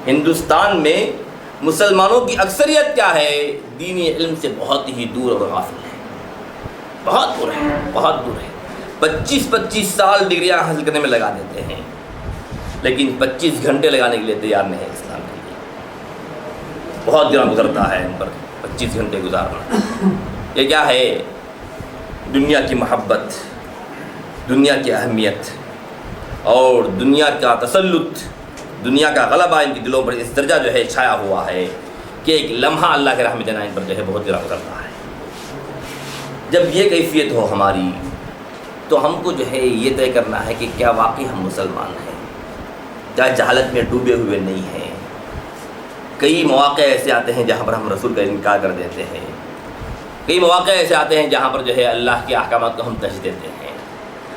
ہندوستان میں مسلمانوں کی اکثریت کیا ہے؟ دینی علم سے بہت ہی دور اور غافل ہے, بہت دور ہے, بہت دور ہے. 25 سال ڈگریاں حاصل کرنے میں لگا دیتے ہیں لیکن 25 گھنٹے لگانے کے لیے تیار نہیں ہے اسلام کے لیے. بہت دن گزرتا ہے ان پر 25 گھنٹے گزارنا. یہ کیا ہے؟ دنیا کی محبت, دنیا کی اہمیت اور دنیا کا تسلط, دنیا کا غلبہ ان کے دلوں پر اس درجہ جو ہے چھایا ہوا ہے کہ ایک لمحہ اللہ کے راہ میں دینا ان پر جو ہے بہت گرا گزرتا ہے. جب یہ کیفیت ہو ہماری تو ہم کو جو ہے یہ طے کرنا ہے کہ کیا واقعی ہم مسلمان ہیں, کیا جہالت میں ڈوبے ہوئے نہیں ہیں. کئی مواقع ایسے آتے ہیں جہاں پر ہم رسول کا انکار کر دیتے ہیں, کئی مواقع ایسے آتے ہیں جہاں پر جو ہے اللہ کے احکامات کو ہم ترجیح دیتے ہیں،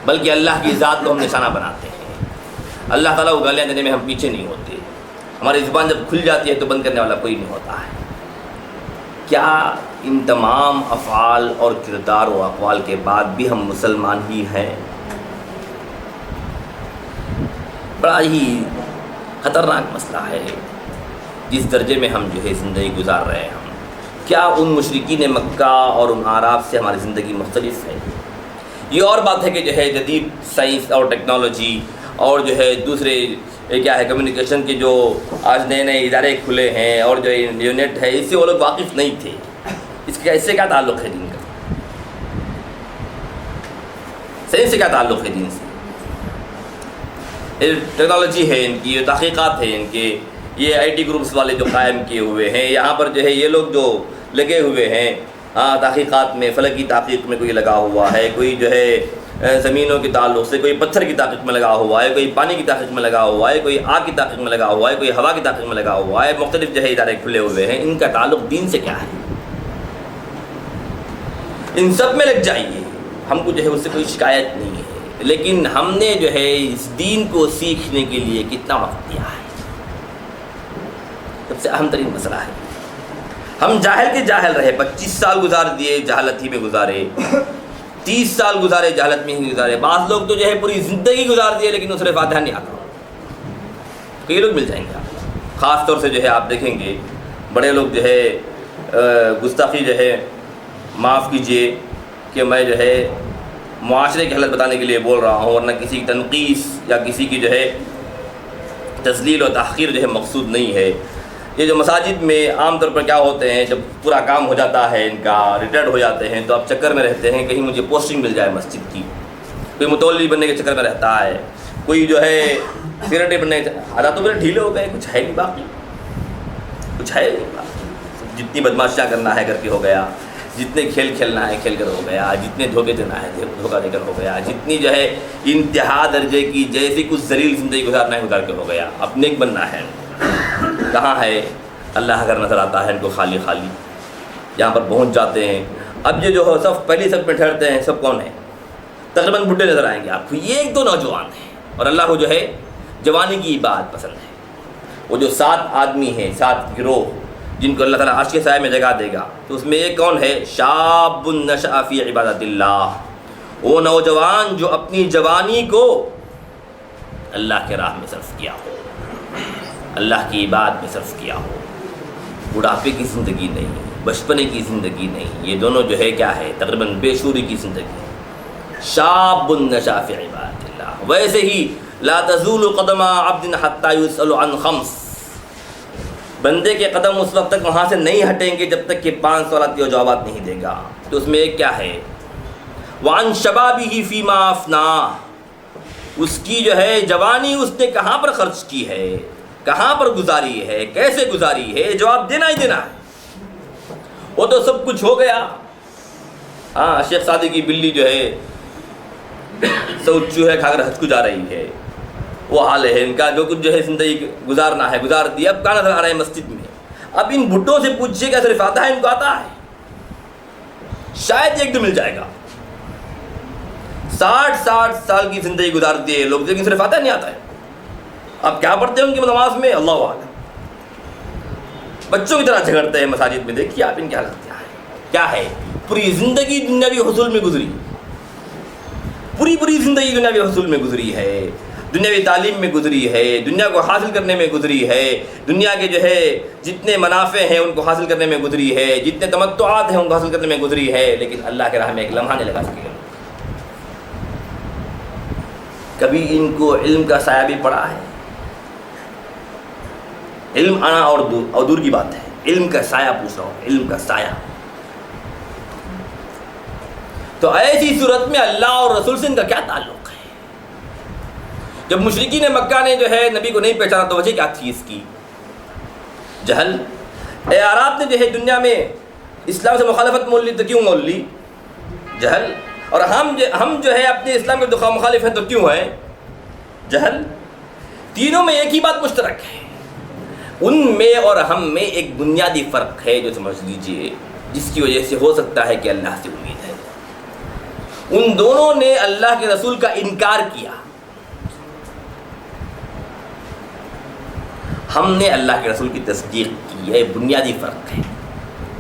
بلکہ اللہ کی ذات کو ہم نشانہ بناتے ہیں۔ اللہ تعالیٰ کو گالیاں دینے میں ہم پیچھے نہیں ہوتے، ہماری زبان جب کھل جاتی ہے تو بند کرنے والا کوئی نہیں ہوتا ہے۔ کیا ان تمام افعال اور کردار و اقوال کے بعد بھی ہم مسلمان ہی ہیں؟ بڑا ہی خطرناک مسئلہ ہے جس درجے میں ہم جو ہے زندگی گزار رہے ہیں۔ کیا ان مشرکین مکہ اور ان اعراب سے ہماری زندگی مختلف ہے؟ یہ اور بات ہے کہ جو ہے جدید سائنس اور ٹیکنالوجی اور جو ہے دوسرے کیا ہے کمیونیکیشن کے جو آج نئے نئے ادارے کھلے ہیں اور جو انٹرنیٹ ہے، اس سے وہ لوگ واقف نہیں تھے۔ اس سے کیا تعلق ہے دین کا؟ سائنس سے کیا تعلق ہے دین سے؟ ٹیکنالوجی ہے ان کی، تحقیقات ہے ان کے، یہ آئی ٹی گروپس والے جو قائم کیے ہوئے ہیں، یہاں پر جو ہے یہ لوگ جو لگے ہوئے ہیں تحقیقات میں، فلکی تحقیق میں کوئی لگا ہوا ہے، کوئی جو ہے زمینوں کے تعلق سے، کوئی پتھر کی تحقیق میں لگا ہوا ہے، کوئی پانی کی تحقیق میں لگا ہوا ہے، کوئی آگ کی تحقیق میں لگا ہوا ہے، کوئی ہوا کی تحقیق میں لگا ہوا ہے، مختلف جو ہے ادارے کھلے ہوئے ہیں۔ ان کا تعلق دین سے کیا ہے؟ ان سب میں لگ جائیے، ہم کو جو ہے اس سے کوئی شکایت نہیں ہے، لیکن ہم نے جو ہے اس دین کو سیکھنے کے لیے کتنا وقت دیا ہے؟ سب سے اہم ترین مسئلہ ہے۔ ہم جاہل کے جاہل رہے، 25 سال گزار دیے جہالت ہی میں گزارے، 30 سال گزارے جہالت میں ہی گزارے، بعض لوگ تو جو ہے پوری زندگی گزار دیے لیکن سورہ فاتحہ نہیں آتا۔ کئی لوگ مل جائیں گے آپ، خاص طور سے جو ہے آپ دیکھیں گے بڑے لوگ جو ہے گستاخی جو ہے معاف کیجئے کہ میں جو ہے معاشرے کی حالت بتانے کے لیے بول رہا ہوں، ورنہ کسی کی تنقیص یا کسی کی جو ہے تذلیل و تحقیر جو ہے مقصود نہیں ہے۔ یہ جو مساجد میں عام طور پر کیا ہوتے ہیں، جب پورا کام ہو جاتا ہے ان کا، ریٹائرڈ ہو جاتے ہیں، تو اب چکر میں رہتے ہیں کہیں مجھے پوسٹنگ مل جائے مسجد کی، کوئی متولی بننے کے چکر میں رہتا ہے، کوئی جو ہے سیکرٹری بننے کے حالات تو میرے ڈھیلے ہو گئے، کچھ ہے نہیں باقی، کچھ ہے نہیں باقی۔ جتنی بدماشیاں کرنا ہے کر کے ہو گیا، جتنے کھیل کھیلنا ہے کھیل کر ہو گیا، جتنے دھوکے دینا ہے دھوکہ دے کر ہو گیا، جتنی جو ہے انتہا درجے کی جیسی کچھ ذلیل زندگی گزارنا ہے گزار کے ہو گیا۔ اب نیک بننا ہے، کہاں ہے؟ اللہ گھر نظر آتا ہے ان کو خالی خالی، جہاں پر پہنچ جاتے ہیں۔ اب یہ جو ہے سب پہلی سب میں ٹھہرتے ہیں، سب کون ہیں؟ تقریباً بڈھے نظر آئیں گے آپ کو، یہ 1-2 نوجوان ہیں، اور اللہ کو جو ہے جوانی کی بات پسند ہے۔ وہ جو 7 آدمی ہیں، 7 گروہ جن کو اللہ تعالیٰ عرش کے سائے میں جگہ دے گا، تو اس میں ایک کون ہے؟ شاب نشأ فی عبادت اللہ، وہ نوجوان جو اپنی جوانی کو اللہ کے راہ میں صرف کیا ہو، اللہ کی عبادت میں صرف کیا ہو۔ بڑھاپے کی زندگی نہیں، بچپنے کی زندگی نہیں، یہ دونوں جو ہے کیا ہے؟ تقریباً بے شعوری کی زندگی۔ شاب نشأ فی عبادت اللہ، ویسے ہی لا تزول قدم عبد حتی یسأل عن خمس، بندے کے قدم اس وقت تک وہاں سے نہیں ہٹیں گے جب تک کہ 5 سوالات کے جوابات نہیں دے گا۔ تو اس میں ایک کیا ہے؟ وعن شبابہ فیما افناہ، اس کی جو ہے جوانی اس نے کہاں پر خرچ کی ہے، کہاں پر گزاری ہے، کیسے گزاری ہے، جواب دینا ہی دینا ہے۔ وہ تو سب کچھ ہو گیا، ہاں شیخ سعدی کی بلی جو ہے سعود چوہے کھا کر حج کو جا رہی ہے، وہ حال ہے ان کا۔ جو کچھ جو ہے زندگی گزارنا ہے گزار دیا، اب کہاں نظر آ رہا ہے؟ مسجد میں۔ اب ان بھٹوں سے پوچھئے کیا صرف آتا ہے؟ ان کو آتا ہے، شاید ایک دو مل جائے گا۔ 60 سال کی زندگی گزار دیے لوگ، لیکن صرف آتا ہے نہیں آتا ہے۔ اب کیا پڑھتے ہیں ان کی نماز میں؟ اللہ اعلم۔ بچوں کی طرح جھگڑتے ہیں مساجد میں، دیکھیے آپ ان کی حالت کیا ہے۔ پوری زندگی دنیاوی حصول میں گزری، پوری زندگی دنیاوی حصول میں گزری ہے، دنیاوی تعلیم میں گزری ہے، دنیا کو حاصل کرنے میں گزری ہے، دنیا کے جو ہے جتنے منافع ہیں ان کو حاصل کرنے میں گزری ہے، جتنے تمتعات ہیں ان کو حاصل کرنے میں گزری ہے، لیکن اللہ کے راہ میں ایک لمحہ نہیں لگا سکے۔ کبھی ان کو علم کا سایہ بھی پڑا ہے؟ علم آنا اور دور کی بات ہے، علم کا سایہ پوچھ رہا ہوں، علم کا سایہ۔ تو ایسی صورت میں اللہ اور رسول سے ان کا کیا تعلق ہے؟ جب مشرکین مکہ نے جو ہے نبی کو نہیں پہچانا تو وجہ کیا تھی اس کی؟ جہل۔ اعراب نے جو ہے دنیا میں اسلام سے مخالفت مول لی تو کیوں مول لی؟ جہل۔ اور ہم جو ہے اپنے اسلام کے مخالف ہیں تو کیوں ہیں؟ جہل۔ تینوں میں ایک ہی بات مشترک ہے، ان میں اور ہم میں ایک بنیادی فرق ہے جو سمجھ لیجئے، جس کی وجہ سے ہو سکتا ہے کہ اللہ سے امید ہے۔ ان دونوں نے اللہ کے رسول کا انکار کیا، ہم نے اللہ کے رسول کی تصدیق کی، یہ بنیادی فرق ہے۔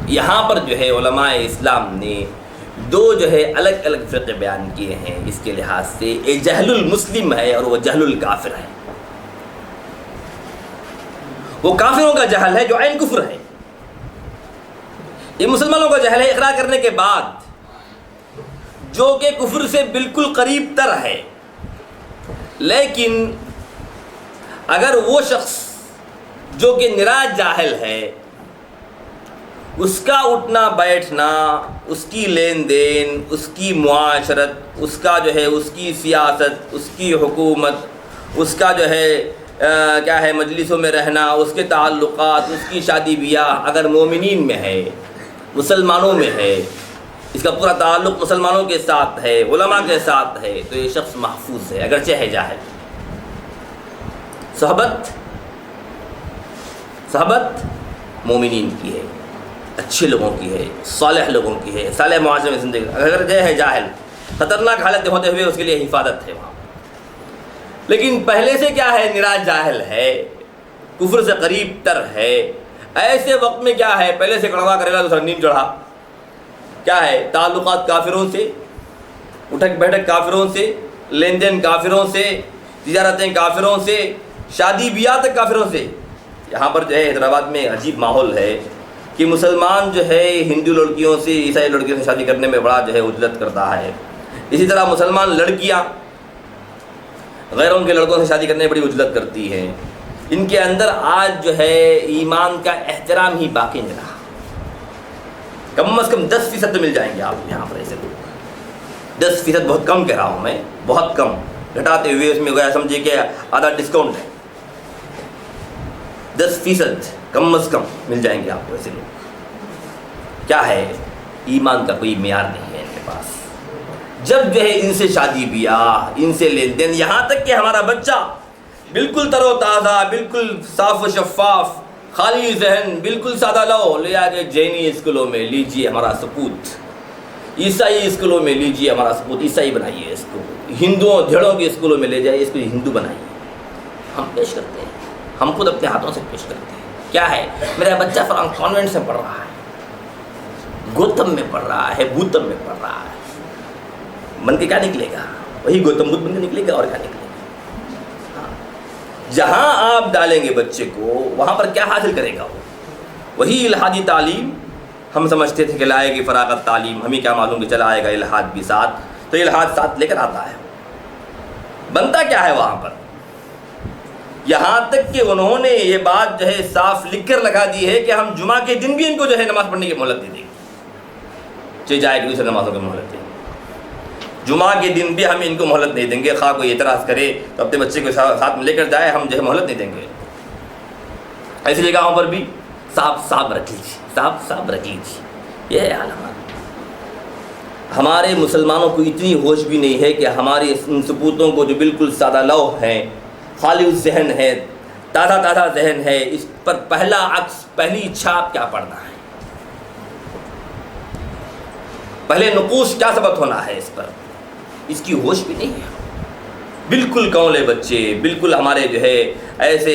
یہاں پر جو ہے علماء اسلام نے دو جو ہے الگ الگ فرقے بیان کیے ہیں اس کے لحاظ سے، ایک جہل المسلم ہے اور وہ جہل الکافر ہے۔ وہ کافروں کا جہل ہے جو عین کفر ہے، یہ مسلمانوں کا جہل ہے اقرار کرنے کے بعد جو کہ کفر سے بالکل قریب تر ہے۔ لیکن اگر وہ شخص جو کہ نرا جاہل ہے، اس کا اٹھنا بیٹھنا، اس کی لین دین، اس کی معاشرت، اس کا جو ہے اس کی سیاست، اس کی حکومت، اس کا جو ہے کیا ہے مجلسوں میں رہنا، اس کے تعلقات، اس کی شادی بیاہ اگر مومنین میں ہے، مسلمانوں میں ہے، اس کا پورا تعلق مسلمانوں کے ساتھ ہے، علماء کے ساتھ ہے، تو یہ شخص محفوظ ہے اگرچہ ہے جاہل۔ صحبت مومنین کی ہے، اچھے لوگوں کی ہے، صالح لوگوں کی ہے، صالح معاشرے میں زندگی۔ اگر ہے جاہل، خطرناک حالت ہوتے ہوئے اس کے لیے حفاظت ہے وہاں۔ لیکن پہلے سے کیا ہے، نرا جاہل ہے، کفر سے قریب تر ہے، ایسے وقت میں کیا ہے، پہلے سے کڑوا کرے گا تو سر نیند چڑھا، کیا ہے تعلقات کافروں سے، اٹھک بیٹھک کافروں سے، لین دین کافروں سے، تجارتیں کافروں سے، شادی بیاہ تک کافروں سے۔ یہاں پر جو ہے حیدرآباد میں عجیب ماحول ہے کہ مسلمان جو ہے ہندو لڑکیوں سے، عیسائی لڑکیوں سے شادی کرنے میں بڑا جو ہے عجلت کرتا ہے۔ اسی طرح مسلمان لڑکیاں غیروں کے لڑکوں سے شادی کرنے میں بڑی عجلت کرتی ہیں۔ ان کے اندر آج جو ہے ایمان کا احترام ہی باقی نہیں رہا۔ کم از کم 10% مل جائیں گے آپ یہاں پر ایسے لوگ، 10% بہت کم کہہ رہا ہوں میں، بہت کم، گھٹاتے ہوئے اس میں گویا سمجھے کہ آدھا ڈسکاؤنٹ ہے، 10% کم از کم مل جائیں گے آپ کو ایسے لوگ۔ کیا ہے، ایمان کا کوئی معیار نہیں ہے ان کے پاس۔ جب جو ہے ان سے شادی بیاہ، ان سے لین دین، یہاں تک کہ ہمارا بچہ بالکل تر و تازہ، بالکل صاف و شفاف، خالی ذہن، بالکل سادہ لو، لے آ کے جینی اسکولوں میں لیجیے ہمارا سپوت، عیسائی اسکولوں میں لیجیے ہمارا سپوت، عیسائی بنائیے اس کو، ہندوؤں جھڑوں کے اسکولوں میں لے جائیے اس کو ہندو بنائیے۔ ہم پیش کرتے ہیں، ہم خود اپنے ہاتھوں سے پیش کرتے ہیں۔ کیا ہے، میرا بچہ فلاں کانوینٹ سے پڑھ رہا ہے، گوتم میں پڑھ رہا ہے، بھوتم میں پڑھ رہا ہے، بن کے کیا نکلے گا؟ وہی گوتم بدھ بن کے نکلے گا، اور کیا نکلے گا؟ جہاں آپ ڈالیں گے بچے کو، وہاں پر کیا حاصل کرے گا وہ؟ وہی الہادی تعلیم ہم سمجھتے تھے کہ لائے گی فراغت تعلیم، ہمیں کیا معلوم کہ چلا آئے گا الہاد بھی ساتھ، تو الہاد ساتھ لے کر آتا ہے۔ بنتا کیا ہے وہاں پر؟ یہاں تک کہ انہوں نے یہ بات جو ہے صاف لکھ کر لگا دی ہے کہ ہم جمعہ کے دن بھی ان کو جو ہے نماز پڑھنے کی مہلت دے دیں گے، چاہے جائے کہ دوسرے نمازوں کی مہلت دیں گے، جمعہ کے دن بھی ہم ان کو مہلت نہیں دیں گے۔ خواہ کوئی اعتراض کرے تو اپنے بچے کو ساتھ میں لے کر جائے، ہم جو ہے مہلت نہیں دیں گے۔ ایسی جگہوں پر بھی صاف رکھ لیجیے، صاف رکھ لیجیے۔ یہ ہے حال ہمارے مسلمانوں کو اتنی ہوش بھی نہیں ہے کہ ہمارے ان سپوتوں کو جو بالکل سادہ لو ہیں، خالی ذہن ہے، تازہ ذہن ہے، اس پر پہلا عکس، پہلی چھاپ کیا پڑنا ہے، پہلے نقوش کیا ثبت ہونا ہے، اس پر اس کی ہوش بھی نہیں ہے۔ بالکل کونلے بچے، بالکل ہمارے جو ہے ایسے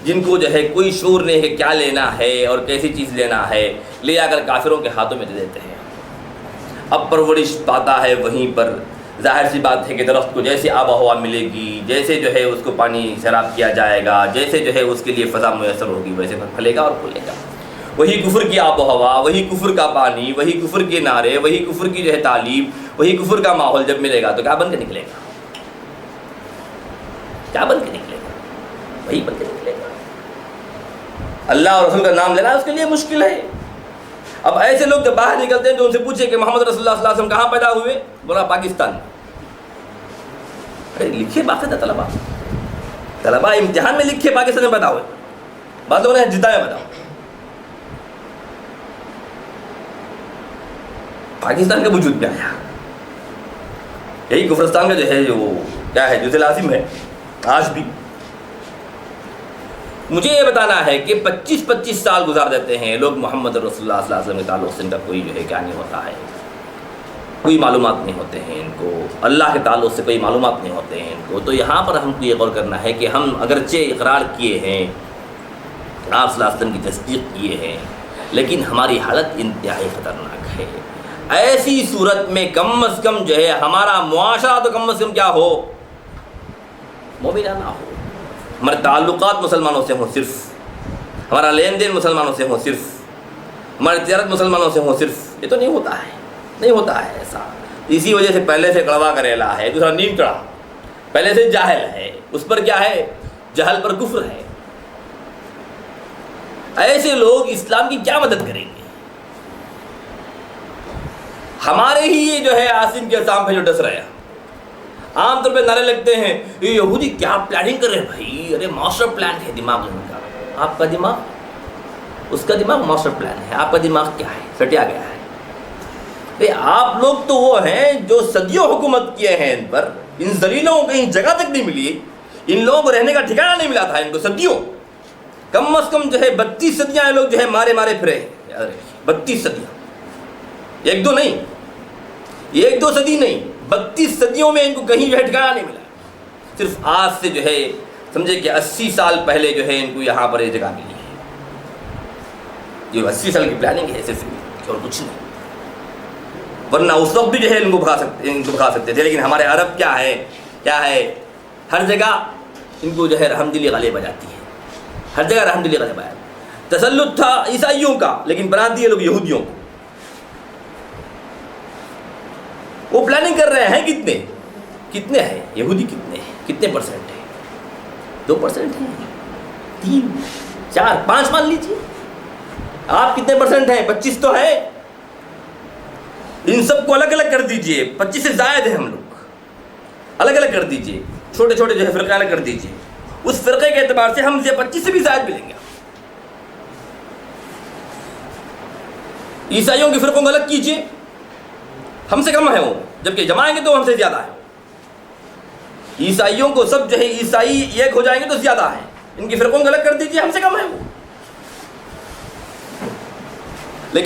جن کو جو ہے کوئی شعور نہیں ہے کیا لینا ہے اور کیسی چیز لینا ہے، لے آ کر کافروں کے ہاتھوں میں دے دیتے ہیں۔ اب پرورش پاتا ہے وہیں پر، ظاہر سی بات ہے کہ درخت کو جیسے آب و ہوا ملے گی، جیسے جو ہے اس کو پانی سیراب کیا جائے گا، جیسے جو ہے اس کے لیے فضا میسر ہوگی، ویسے پھلے گا اور پھولے گا۔ وہی کفر کی آب و ہوا، وہی کفر کا پانی، وہی کفر کے نعرے، وہی کفر کی جو ہے تعلیم، وہی کفر کا ماحول جب ملے گا تو کیا بن کے نکلے گا؟ کیا بن کے نکلے گا؟ وہی بن کے نکلے گا۔ اللہ اور رسول کا نام لینا اس کے لیے مشکل ہے۔ اب ایسے لوگ جب باہر نکلتے ہیں تو ان سے پوچھے کہ محمد رسول اللہ صلی اللہ علیہ وسلم کہاں پیدا ہوئے؟ بولا پاکستان۔ ارے لکھے باقاعدہ طلبا امتحان میں لکھے پاکستان میں پیدا ہوئے، بعض لوگوں نے جدہ میں پیدا ہوئے۔ پاکستان کے وجود میں آیا، یہی کفرستان کا جو ہے وہ کیا ہے جزء لازم ہے آج بھی۔ مجھے یہ بتانا ہے کہ 25 سال گزار دیتے ہیں لوگ محمد رسول اللہ صلی اللہ علیہ وسلم کے تعلق سے ان کا کوئی جو ہے کیا نہیں ہوتا ہے، کوئی معلومات نہیں ہوتے ہیں ان کو، اللہ کے تعلق سے کوئی معلومات نہیں ہوتے ہیں ان کو۔ تو یہاں پر ہم کو یہ غور کرنا ہے کہ ہم اگرچہ اقرار کیے ہیں، آپ صلی اللہ علیہ وسلم کی تصدیق کیے ہیں، لیکن ہماری حالت انتہائی خطرناک ہے۔ ایسی صورت میں کم از کم جو ہے ہمارا معاشرہ تو کم از کم کیا ہو، مومنانہ ہو، ہمارے تعلقات مسلمانوں سے ہوں، صرف ہمارا لین دین مسلمانوں سے ہوں، صرف ہماری تجارت مسلمانوں سے ہوں، صرف یہ تو نہیں ہوتا ہے، نہیں ہوتا ہے ایسا۔ اسی وجہ سے پہلے سے کڑوا کریلا ہے، دوسرا نیم کڑا، پہلے سے جاہل ہے، اس پر کیا ہے، جہل پر کفر ہے۔ ایسے لوگ اسلام کی کیا مدد کریں گے؟ ہمارے ہی یہ جو ہے عاصم کے اسام پہ جو ڈس رہے ہیں، عام طور پہ نعرے لگتے ہیں یہ یہودی کیا پلاننگ کر رہے ہیں بھائی، ارے ماسٹر پلان ہے دماغ ان کا۔ آپ کا دماغ، اس کا دماغ ماسٹر پلان ہے، آپ کا دماغ کیا ہے، سٹیا گیا ہے۔ آپ لوگ تو وہ ہیں جو صدیوں حکومت کیے ہیں ان پر، ان ذلیلوں کو کہیں جگہ تک نہیں ملی، ان لوگوں کو رہنے کا ٹھکانہ نہیں ملا تھا ان کو صدیوں، کم از کم جو ہے 32 صدیاں لوگ جو ہے مارے پھرے، یاد رکھیے 32 صدیاں، ایک دو نہیں، ایک دو صدی نہیں، 32 صدیوں میں ان کو کہیں جو ہے ٹھکانہ نہیں ملا۔ صرف آج سے جو ہے سمجھے کہ 80 سال پہلے جو ہے ان کو یہاں پر یہ جگہ ملی ہے، یہ 80 سال کی پلاننگ ہے صرف، اور کچھ نہیں، ورنہ اس وقت بھی جو ہے ان کو بھگا سکتے تھے۔ لیکن ہمارے عرب کیا ہے، ہر جگہ ان کو جو ہے رحمدلی غالب آ جاتی ہے، ہر جگہ رحمدلی غالب آیا۔ تسلط تھا عیسائیوں کا، لیکن بنا دیے لوگ یہودیوں کو۔ وہ پلاننگ کر رہے ہیں کتنے ہیں یہودی، کتنے پرسنٹ ہیں، 2% ہیں، 3 4 5 مان لیجیے، آپ کتنے پرسنٹ ہیں، 25 تو ہے۔ ان سب کو الگ الگ کر دیجئے، 25 سے زائد ہیں ہم لوگ، الگ الگ کر دیجئے، چھوٹے چھوٹے جو ہے فرقے الگ کر دیجئے، اس فرقے کے اعتبار سے ہم سے 25 سے بھی زائد ملیں گے۔ عیسائیوں کے فرقوں کو الگ کیجئے، ہم سے کم ہے وہ، جبکہ جمائیں گے تو ہم سے زیادہ ہے۔ عیسائیوں کو سب جو ہے عیسائی ایک ہو جائیں گے تو زیادہ ہے، ان کی فرقوں کو الگ کر دیجئے، ہم سے کم ہے وہ۔